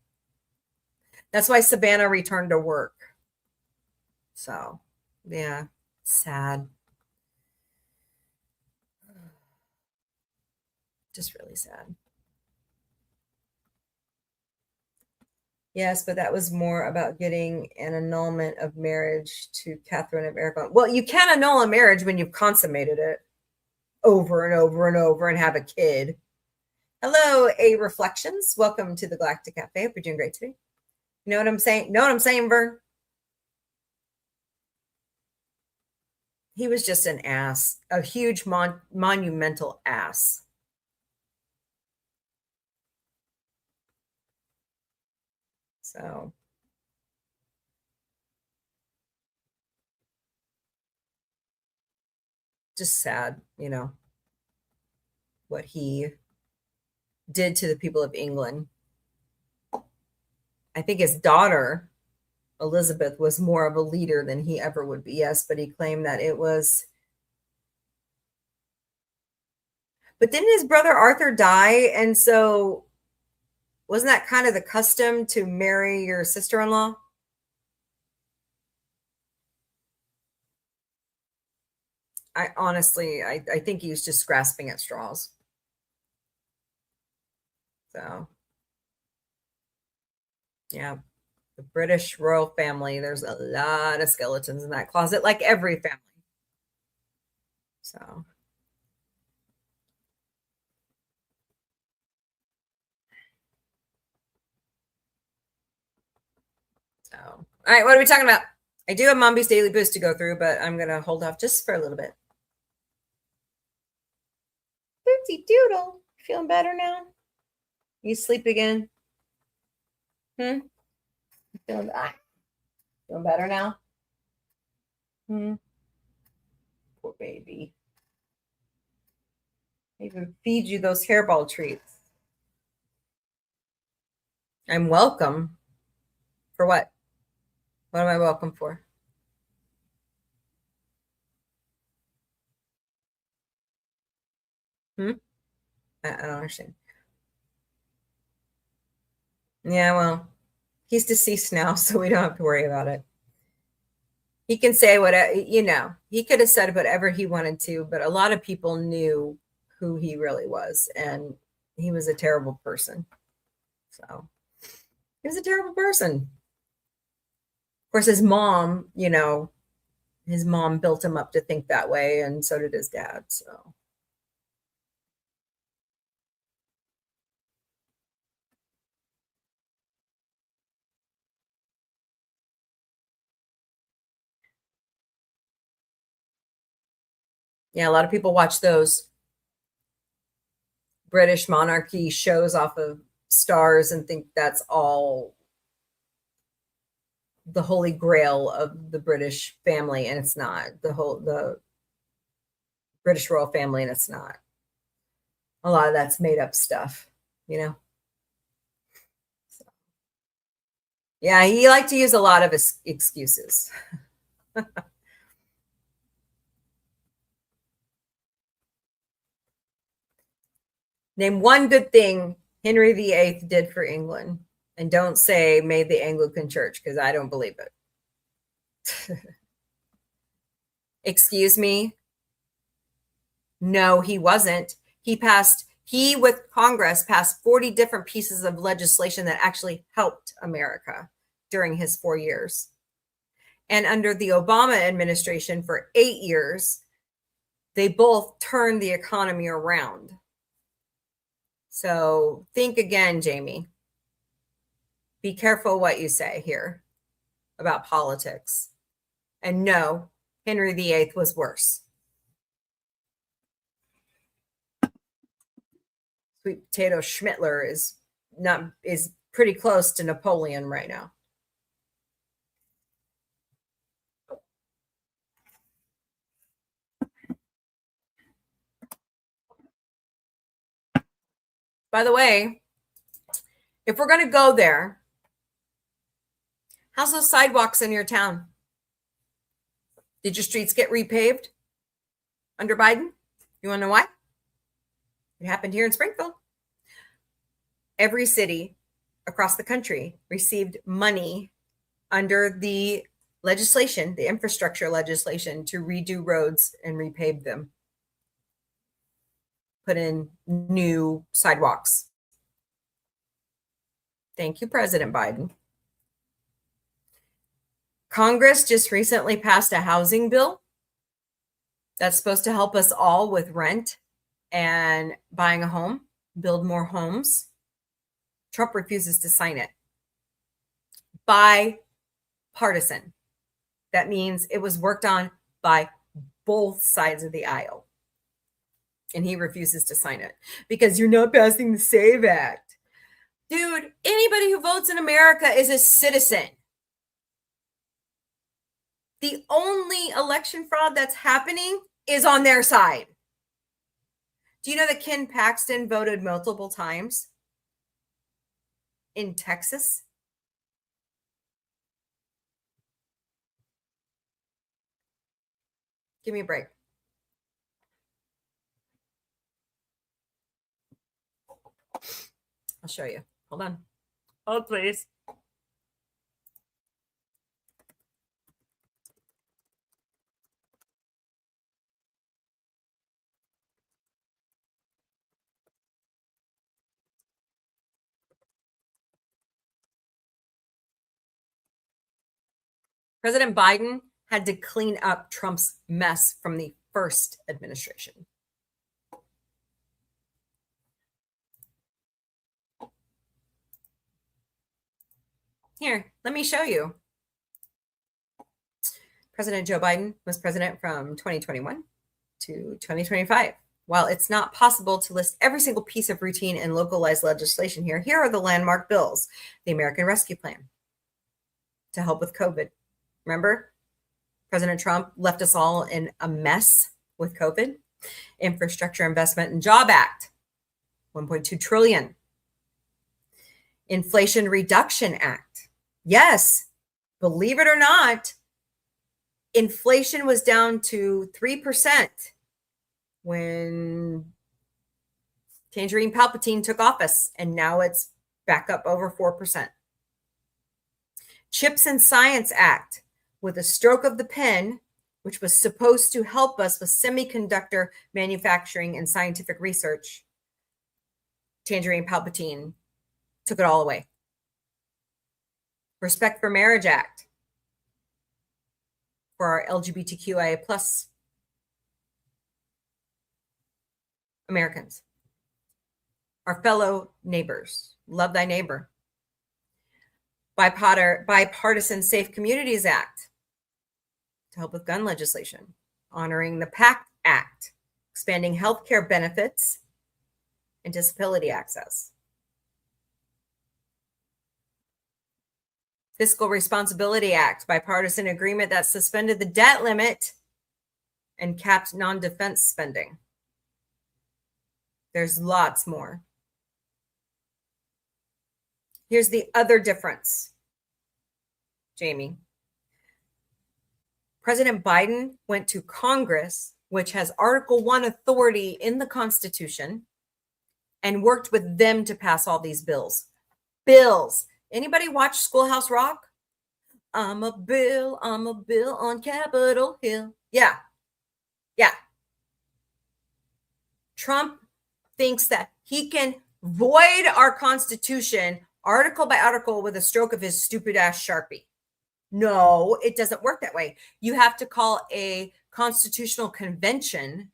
That's why Savannah returned to work. So, yeah, sad. Just really sad. Yes, but that was more about getting an annulment of marriage to Catherine of Aragon. Well, you can't annul a marriage when you've consummated it over and over and over and have a kid. Hello, A Reflections. Welcome to the Galactic Cafe. Hope you're doing great today. You know what I'm saying? Know what I'm saying, Vern? He was just an ass, a huge monumental ass. So just sad, you know, what he did to the people of England. I think his daughter, Elizabeth, was more of a leader than he ever would be. Yes, but he claimed that it was. But didn't his brother Arthur die? And so wasn't that kind of the custom to marry your sister-in-law? I honestly think he was just grasping at straws. So, yeah, the British royal family, there's a lot of skeletons in that closet, like every family. So, all right, what are we talking about? I do have Mombie's Daily Boost to go through, but I'm going to hold off just for a little bit. Oopsie doodle. Feeling better now? You sleep again? Feeling better now? Poor baby. I even feed you those hairball treats. I'm welcome. For what? What am I welcome for? I don't understand. Yeah, well, he's deceased now, so we don't have to worry about it. He can say whatever, you know, he could have said whatever he wanted to, but a lot of people knew who he really was, and he was a terrible person. So he was a terrible person. Of course, his mom, you know, his mom built him up to think that way, and so did his dad. So. Yeah, a lot of people watch those British monarchy shows off of Stars and think that's all the holy grail of the British family, and it's not. The British royal family, and it's not. A lot of that's made up stuff, you know. So, yeah, he liked to use a lot of excuses. Name one good thing Henry VIII did for England, and don't say made the Anglican Church, because I don't believe it. Excuse me? No, he wasn't. He passed He, with Congress, passed 40 different pieces of legislation that actually helped America during his 4 years. And under the Obama administration for 8 years, they both turned the economy around. So think again, Jamie. Be careful what you say here about politics. And no, Henry VIII was worse. Sweet potato Schmittler is pretty close to Napoleon right now. By the way, if we're going to go there, how's those sidewalks in your town? Did your streets get repaved under Biden? You want to know why? It happened here in Springfield. Every city across the country received money under the legislation, the infrastructure legislation, to redo roads and repave them. Put in new sidewalks. Thank you, President Biden. Congress just recently passed a housing bill that's supposed to help us all with rent and buying a home, build more homes. Trump refuses to sign it. Bipartisan. That means it was worked on by both sides of the aisle. And he refuses to sign it because you're not passing the SAVE Act. Dude, anybody who votes in America is a citizen. The only election fraud that's happening is on their side. Do you know that Ken Paxton voted multiple times in Texas? Give me a break. I'll show you. Hold on. Hold, please. President Biden had to clean up Trump's mess from the first administration. Here, let me show you. President Joe Biden was president from 2021 to 2025. While it's not possible to list every single piece of routine and localized legislation here, here are the landmark bills. The American Rescue Plan to help with COVID. Remember, President Trump left us all in a mess with COVID. Infrastructure Investment and Job Act, $1.2 trillion. Inflation Reduction Act. Yes, believe it or not, inflation was down to 3% when Tangerine Palpatine took office, and now it's back up over 4%. Chips and Science Act, with a stroke of the pen, which was supposed to help us with semiconductor manufacturing and scientific research. Tangerine Palpatine took it all away. Respect for Marriage Act for our LGBTQIA plus Americans, our fellow neighbors. Love thy neighbor. Bipartisan Safe Communities Act to help with gun legislation. Honoring the PACT Act, expanding healthcare benefits and disability access. Fiscal Responsibility Act, bipartisan agreement that suspended the debt limit and capped non-defense spending. There's lots more. Here's the other difference, Jamie. President Biden went to Congress, which has Article 1 authority in the Constitution, and worked with them to pass all these bills. Bills. Anybody watch Schoolhouse Rock? I'm a bill on Capitol Hill. Yeah. Trump thinks that He can void our Constitution article by article with a stroke of his stupid ass Sharpie. No, it doesn't work that way. You have to call a constitutional convention.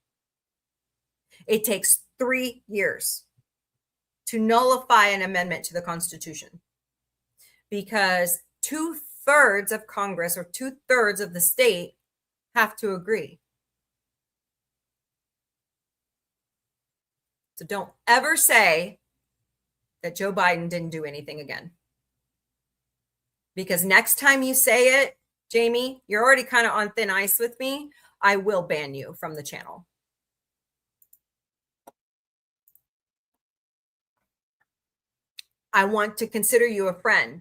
It takes 3 years to nullify an amendment to the Constitution because 2/3 of Congress or 2/3 of the state have to agree. So don't ever say that Joe Biden didn't do anything again. Because next time you say it, Jamie, you're already kind of on thin ice with me. I will ban you from the channel. I want to consider you a friend,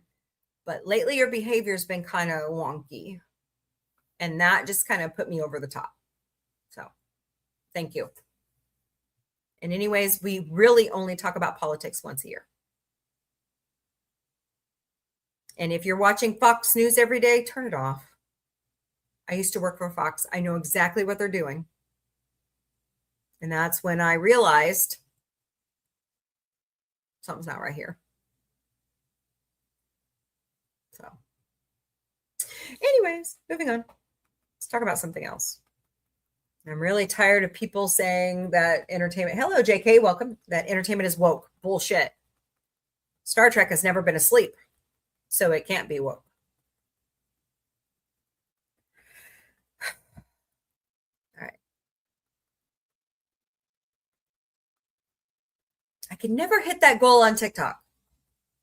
but lately your behavior has been kind of wonky. And that just kind of put me over the top. So thank you. And anyways, we really only talk about politics once a year. And if you're watching Fox News every day, turn it off. I used to work for Fox. I know exactly what they're doing. And that's when I realized something's not right here. So, anyways, moving on. Let's talk about something else. I'm really tired of people saying that entertainment, hello, JK, welcome, that entertainment is woke. Bullshit. Star Trek has never been asleep, so it can't be woke. All right. I can never hit that goal on TikTok.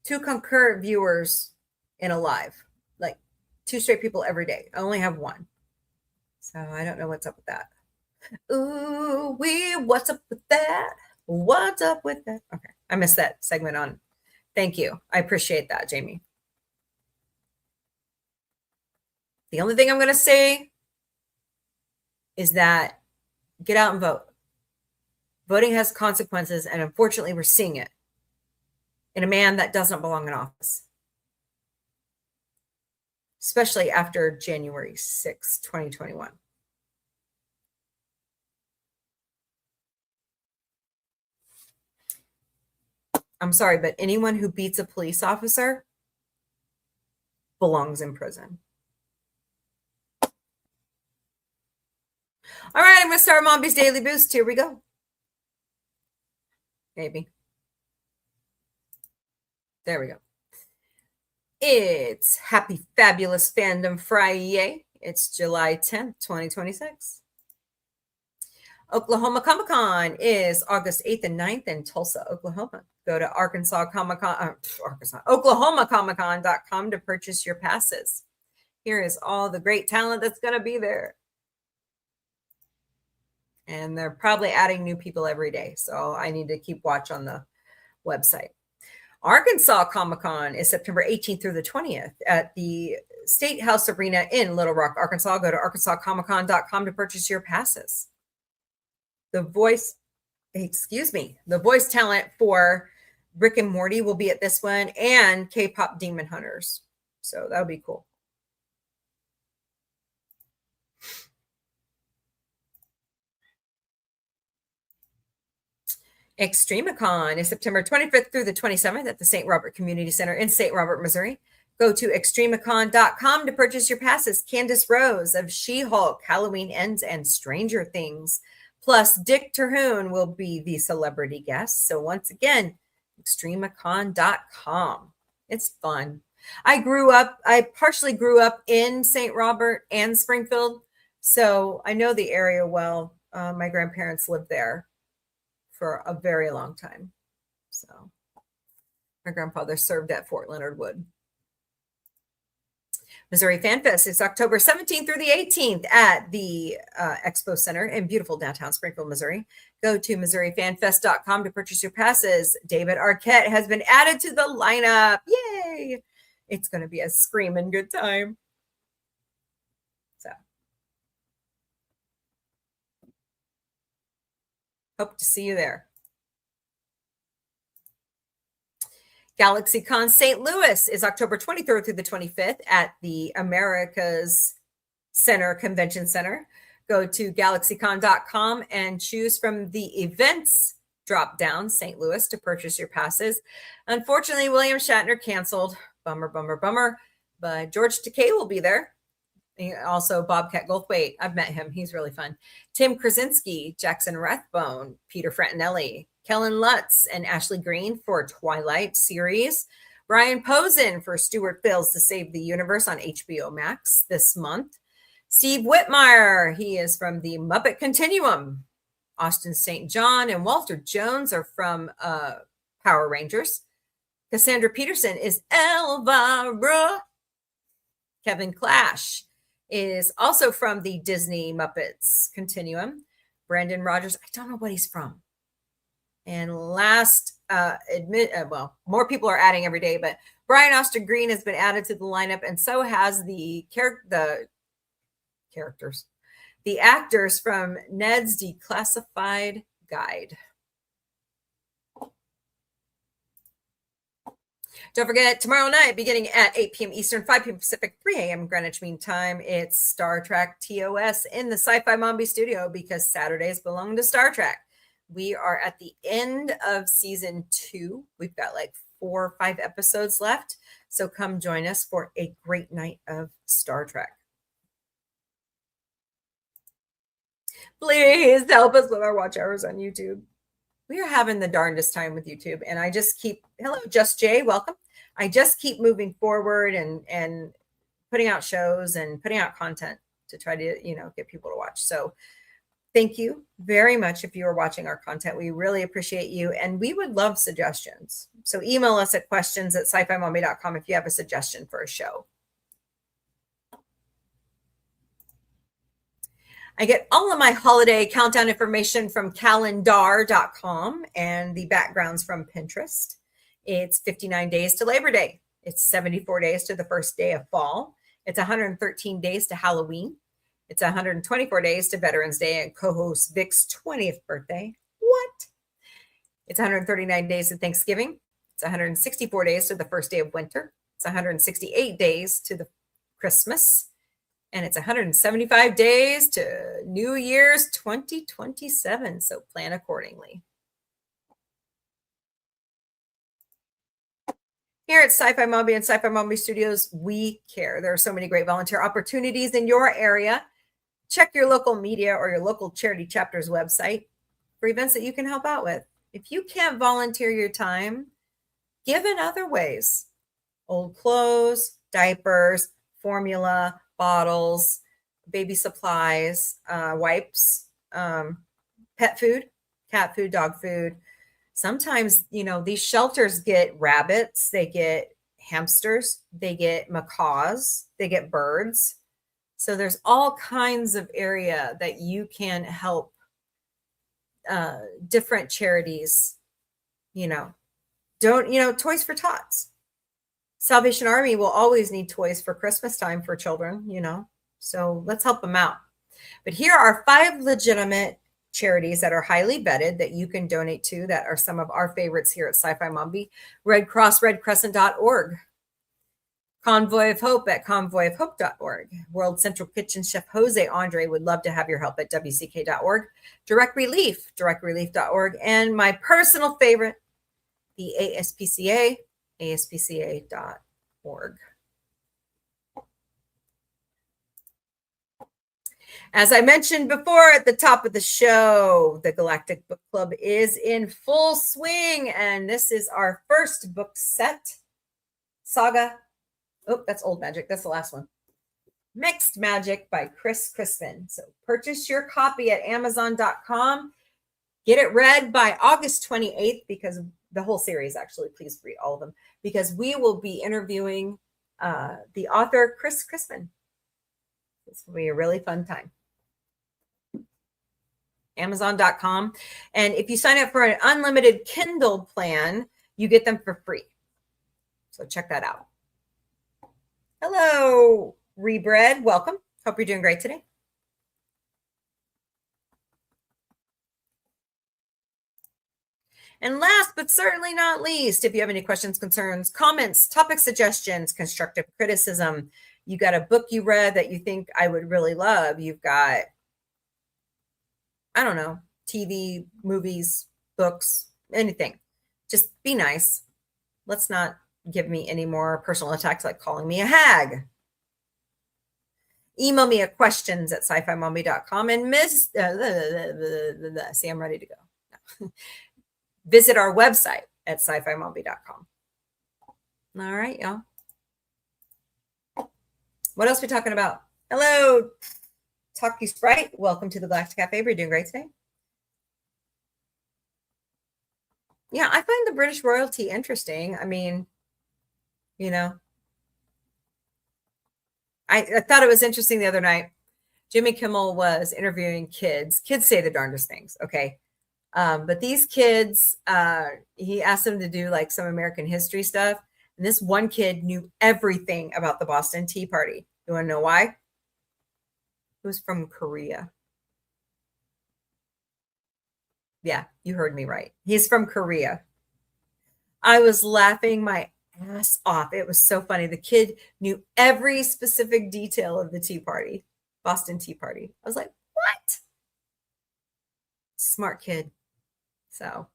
2 concurrent viewers in a live, like 2 straight people every day. I only have 1. So I don't know what's up with that. Ooh, what's up with that? What's up with that? Okay, I missed that segment on. Thank you. I appreciate that, Jamie. The only thing I'm going to say is that get out and vote. Voting has consequences, and unfortunately, we're seeing it in a man that doesn't belong in office, especially after January 6, 2021. I'm sorry, but anyone who beats a police officer belongs in prison. All right, I'm going to start Mombie's Daily Boost. Here we go. Maybe. There we go. It's Happy Fabulous Fandom FriYAY. It's July 10th, 2026. Oklahoma Comic Con is August 8th and 9th in Tulsa, Oklahoma. Go to OklahomaComicCon.com to purchase your passes. Here is all the great talent that's going to be there. And they're probably adding new people every day. So I need to keep watch on the website. Arkansas Comic Con is September 18th through the 20th at the State House Arena in Little Rock, Arkansas. Go to ArkansasComicCon.com to purchase your passes. The voice talent for Rick and Morty will be at this one, and K-pop Demon Hunters. So that'll be cool. ExtremeCon is September 25th through the 27th at the St. Robert Community Center in St. Robert, Missouri. Go to ExtremeCon.com to purchase your passes. Candace Rose of She-Hulk, Halloween Ends, and Stranger Things. Plus, Dick Terhune will be the celebrity guest. So once again, ExtremeCon.com. It's fun. I partially grew up in St. Robert and Springfield, so I know the area well. My grandparents lived there for a very long time. So my grandfather served at Fort Leonard Wood. Missouri Fan Fest is October 17th through the 18th at the Expo Center in beautiful downtown Springfield, Missouri. Go to MissouriFanFest.com to purchase your passes. David Arquette has been added to the lineup. Yay! It's going to be a screaming good time. So, hope to see you there. GalaxyCon St. Louis is October 23rd through the 25th at the Americas Center Convention Center. Go to GalaxyCon.com and choose from the events drop down St. Louis to purchase your passes. Unfortunately, William Shatner canceled. Bummer, bummer, bummer. But George Takei will be there. Also, Bobcat Goldthwait. I've met him. He's really fun. Tim Krasinski, Jackson Rathbone, Peter Frantinelli, Kellen Lutz, and Ashley Greene for Twilight series. Brian Posen for Stuart Fails to Save the Universe on HBO Max this month. Steve Whitmire, he is from the Muppet Continuum. Austin St. John and Walter Jones are from Power Rangers. Cassandra Peterson is Elvira. Kevin Clash is also from the Disney Muppets Continuum. Brandon Rogers, I don't know what he's from. And last, well, more people are adding every day, but Brian Austin Green has been added to the lineup, and so has the characters, the actors from Ned's Declassified Guide. Don't forget, tomorrow night, beginning at 8 p.m. Eastern, 5 p.m. Pacific, 3 a.m. Greenwich Mean Time, it's Star Trek TOS in the Sci Fi Mombie Studio, because Saturdays belong to Star Trek. We are at the end of season 2. We've got like 4 or 5 episodes left. So come join us for a great night of Star Trek. Please help us with our watch hours on YouTube. We are having the darndest time with YouTube. And I just keep, hello, Just Jay, welcome. I just keep moving forward and putting out shows and putting out content to try to, get people to watch. So thank you very much if you are watching our content. We really appreciate you. And we would love suggestions. So email us at questions@scifimombie.com if you have a suggestion for a show. I get all of my holiday countdown information from calendar.com and the backgrounds from Pinterest. It's 59 days to Labor Day. It's 74 days to the first day of fall. It's 113 days to Halloween. It's 124 days to Veterans Day and co-host Vic's 20th birthday. What? It's 139 days to Thanksgiving. It's 164 days to the first day of winter. It's 168 days to the Christmas. And it's 175 days to New Year's 2027. So plan accordingly. Here at Sci Fi Mombie and Sci Fi Mombie Studios, we care. There are so many great volunteer opportunities in your area. Check your local media or your local charity chapter's website for events that you can help out with. If you can't volunteer your time, give in other ways. Old clothes, diapers, formula, bottles, baby supplies, wipes, pet food, cat food, dog food. Sometimes, these shelters get rabbits, they get hamsters, they get macaws, they get birds. So there's all kinds of area that you can help different charities, Toys for Tots. Salvation Army will always need toys for Christmas time for children, so let's help them out. But here are 5 legitimate charities that are highly vetted that you can donate to that are some of our favorites here at Sci Fi Mombie. Red Cross, redcrescent.org. Convoy of Hope at convoyofhope.org. World Central Kitchen Chef Jose Andre would love to have your help at wck.org. Direct Relief, directrelief.org. And my personal favorite, the ASPCA, aspca.org. As I mentioned before at the top of the show, the Galactic Book Club is in full swing, and this is our first book set, Saga. Oh, that's Old Magic. That's the last one. Mixed Magic by Chris Crispin. So purchase your copy at Amazon.com. Get it read by August 28th, because the whole series, actually, please read all of them, because we will be interviewing the author, Chris Crispin. This will be a really fun time. Amazon.com. And if you sign up for an unlimited Kindle plan, you get them for free. So check that out. Hello, Rebread. Welcome. Hope you're doing great today. And last but certainly not least, if you have any questions, concerns, comments, topic suggestions, constructive criticism, you got a book you read that you think I would really love, you've got, I don't know, TV, movies, books, anything. Just be nice. Let's not give me any more personal attacks like calling me a hag. Email me at questions at sci-fi-mombie.com and see, I'm ready to go. Visit our website at sci-fi-mombie.com. All right, y'all. What else are we talking about? Hello, Talkie Sprite. Welcome to the Galactic Cafe. Are you doing great today? Yeah, I find the British royalty interesting. I mean, you know, I thought it was interesting the other night. Jimmy Kimmel was interviewing kids. Kids say the darndest things, okay? But these kids, he asked them to do like some American history stuff. And this one kid knew everything about the Boston Tea Party. You want to know why? He was from Korea. Yeah, you heard me right. He's from Korea. I was laughing my ass off. It was so funny. The kid knew every specific detail of the Tea Party, Boston Tea Party. I was like, what? Smart kid. So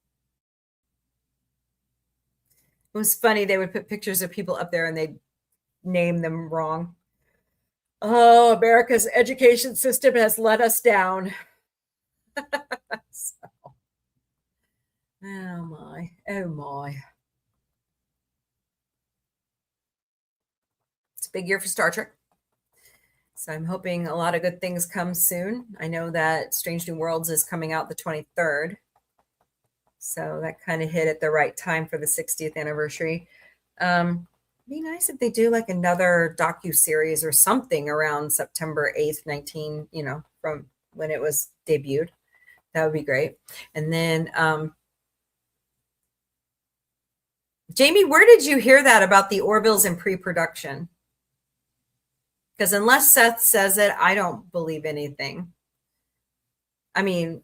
it was funny. They would put pictures of people up there and they'd name them wrong. Oh, America's education system has let us down. So, oh my. Oh my. It's a big year for Star Trek. So I'm hoping a lot of good things come soon. I know that Strange New Worlds is coming out the 23rd. So that kind of hit at the right time for the 60th anniversary. Be nice if they do like another docu-series or something around September 8th, from when it was debuted. That would be great. And then, Jamie, where did you hear that about the Orvilles in pre-production? Because unless Seth says it, I don't believe anything. I mean,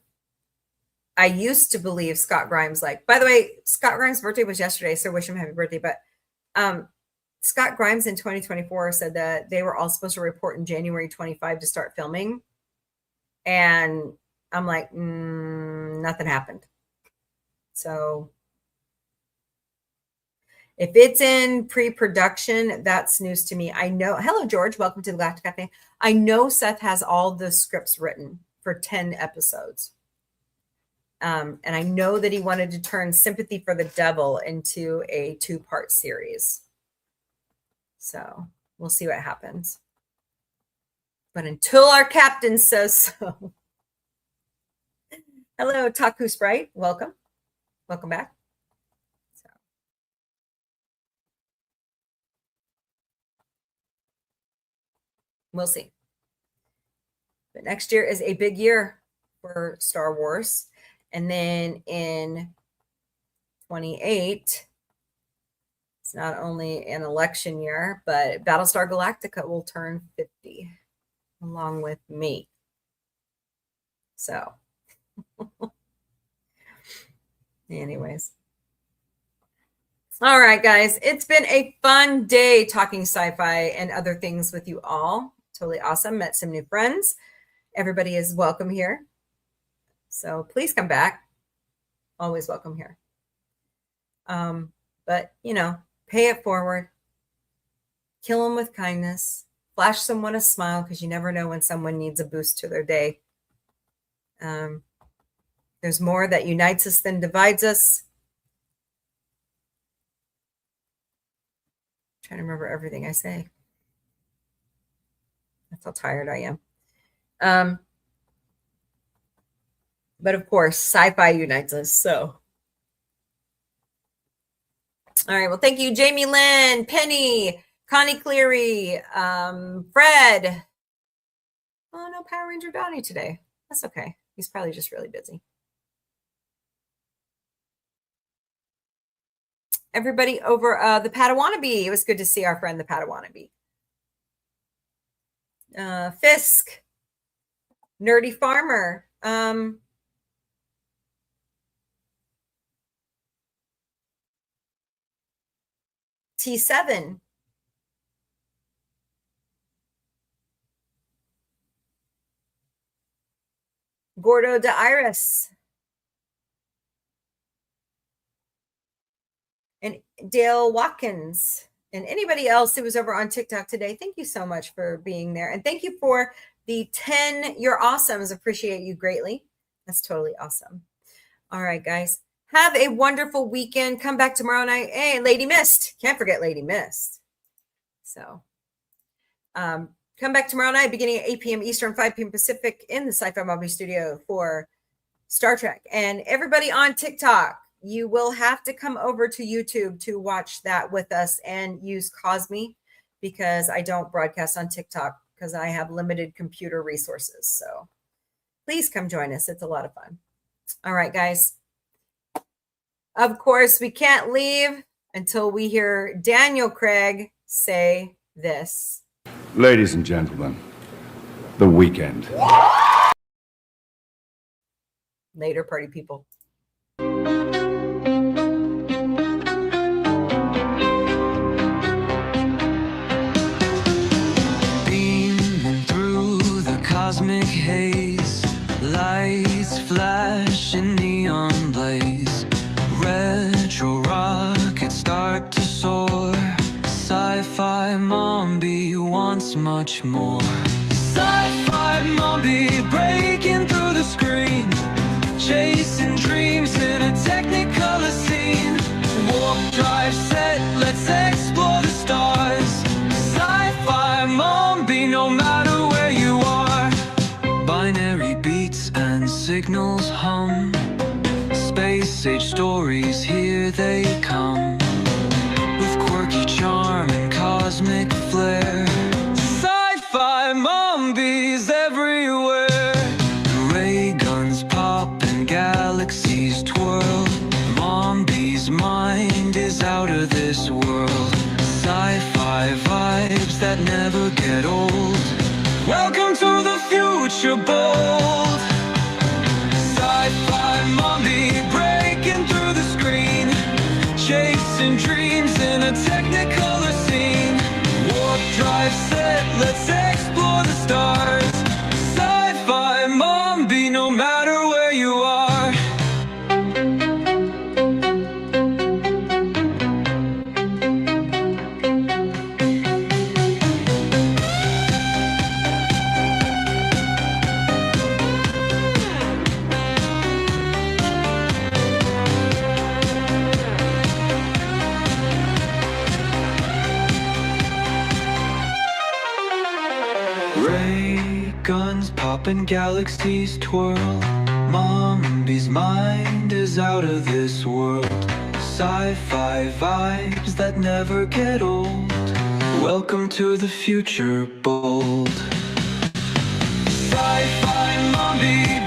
I used to believe Scott Grimes, by the way, Scott Grimes' birthday was yesterday, so wish him happy birthday. But Scott Grimes in 2024 said that they were all supposed to report in January 25 to start filming. And I'm like, nothing happened. So if it's in pre-production, that's news to me. I know. Hello, George. Welcome to the Galactic Cafe. I know Seth has all the scripts written for 10 episodes. And I know that he wanted to turn Sympathy for the Devil into a 2-part series. So we'll see what happens. But until our captain says so. Hello, Taku Sprite. Welcome. Welcome back. So. We'll see. But next year is a big year for Star Wars. And then in 28, it's not only an election year, but Battlestar Galactica will turn 50 along with me. So, anyways. All right, guys. It's been a fun day talking sci-fi and other things with you all. Totally awesome. Met some new friends. Everybody is welcome here. So please come back. Always welcome here. But, pay it forward. Kill them with kindness. Flash someone a smile because you never know when someone needs a boost to their day. There's more that unites us than divides us. I'm trying to remember everything I say. That's how tired I am. But of course, sci-fi unites us. So, all right. Well, thank you, Jamie Lynn, Penny, Connie Cleary, Fred. Oh, no Power Ranger Donnie today. That's okay. He's probably just really busy. Everybody over the Padawannabe. It was good to see our friend, the Padawannabe. Fisk, Nerdy Farmer. T7. Gordo de Iris. Dale Watkins, and anybody else who was over on TikTok today. Thank you so much for being there. And thank you for the 10. You're awesomes. Appreciate you greatly. That's totally awesome. All right, guys. Have a wonderful weekend. Come back tomorrow night. Hey, Lady Mist. Can't forget Lady Mist. So come back tomorrow night, beginning at 8 p.m. Eastern, 5 p.m. Pacific in the Sci Fi Mombie Studio for Star Trek. And everybody on TikTok, you will have to come over to YouTube to watch that with us and use Cosme, because I don't broadcast on TikTok because I have limited computer resources. So please come join us. It's a lot of fun. All right, guys. Of course, we can't leave until we hear Daniel Craig say this. Ladies and gentlemen, the weekend. Later, party people. Beaming through the cosmic haze, lights flash in neon blaze, retro rockets start to soar. Sci-Fi Mombie wants much more. Sci-Fi Mombie breaking through the screen, chasing dreams in a technicolor scene. Warp drive set, let's explore the stars. Sci-Fi Mombie, no matter where you are. Binary beats and signals hum, space age stories, here they come. Quirky charm and cosmic flair, Sci-Fi Mombies everywhere. Ray guns pop and galaxies twirl, Mombie's mind is out of this world. Sci-fi vibes that never get old. Welcome to the future, bold. Sci-Fi Mombie breaking through the screen, chasing dreams in a technicolor scene. Warp drive set, let's explore the stars. Sci-Fi Mombie, no matter where you are. Ray guns pop and galaxies twirl, Mombie's mind is out of this world. Sci-fi vibes that never get old. Welcome to the future, bold. Sci-Fi Mombie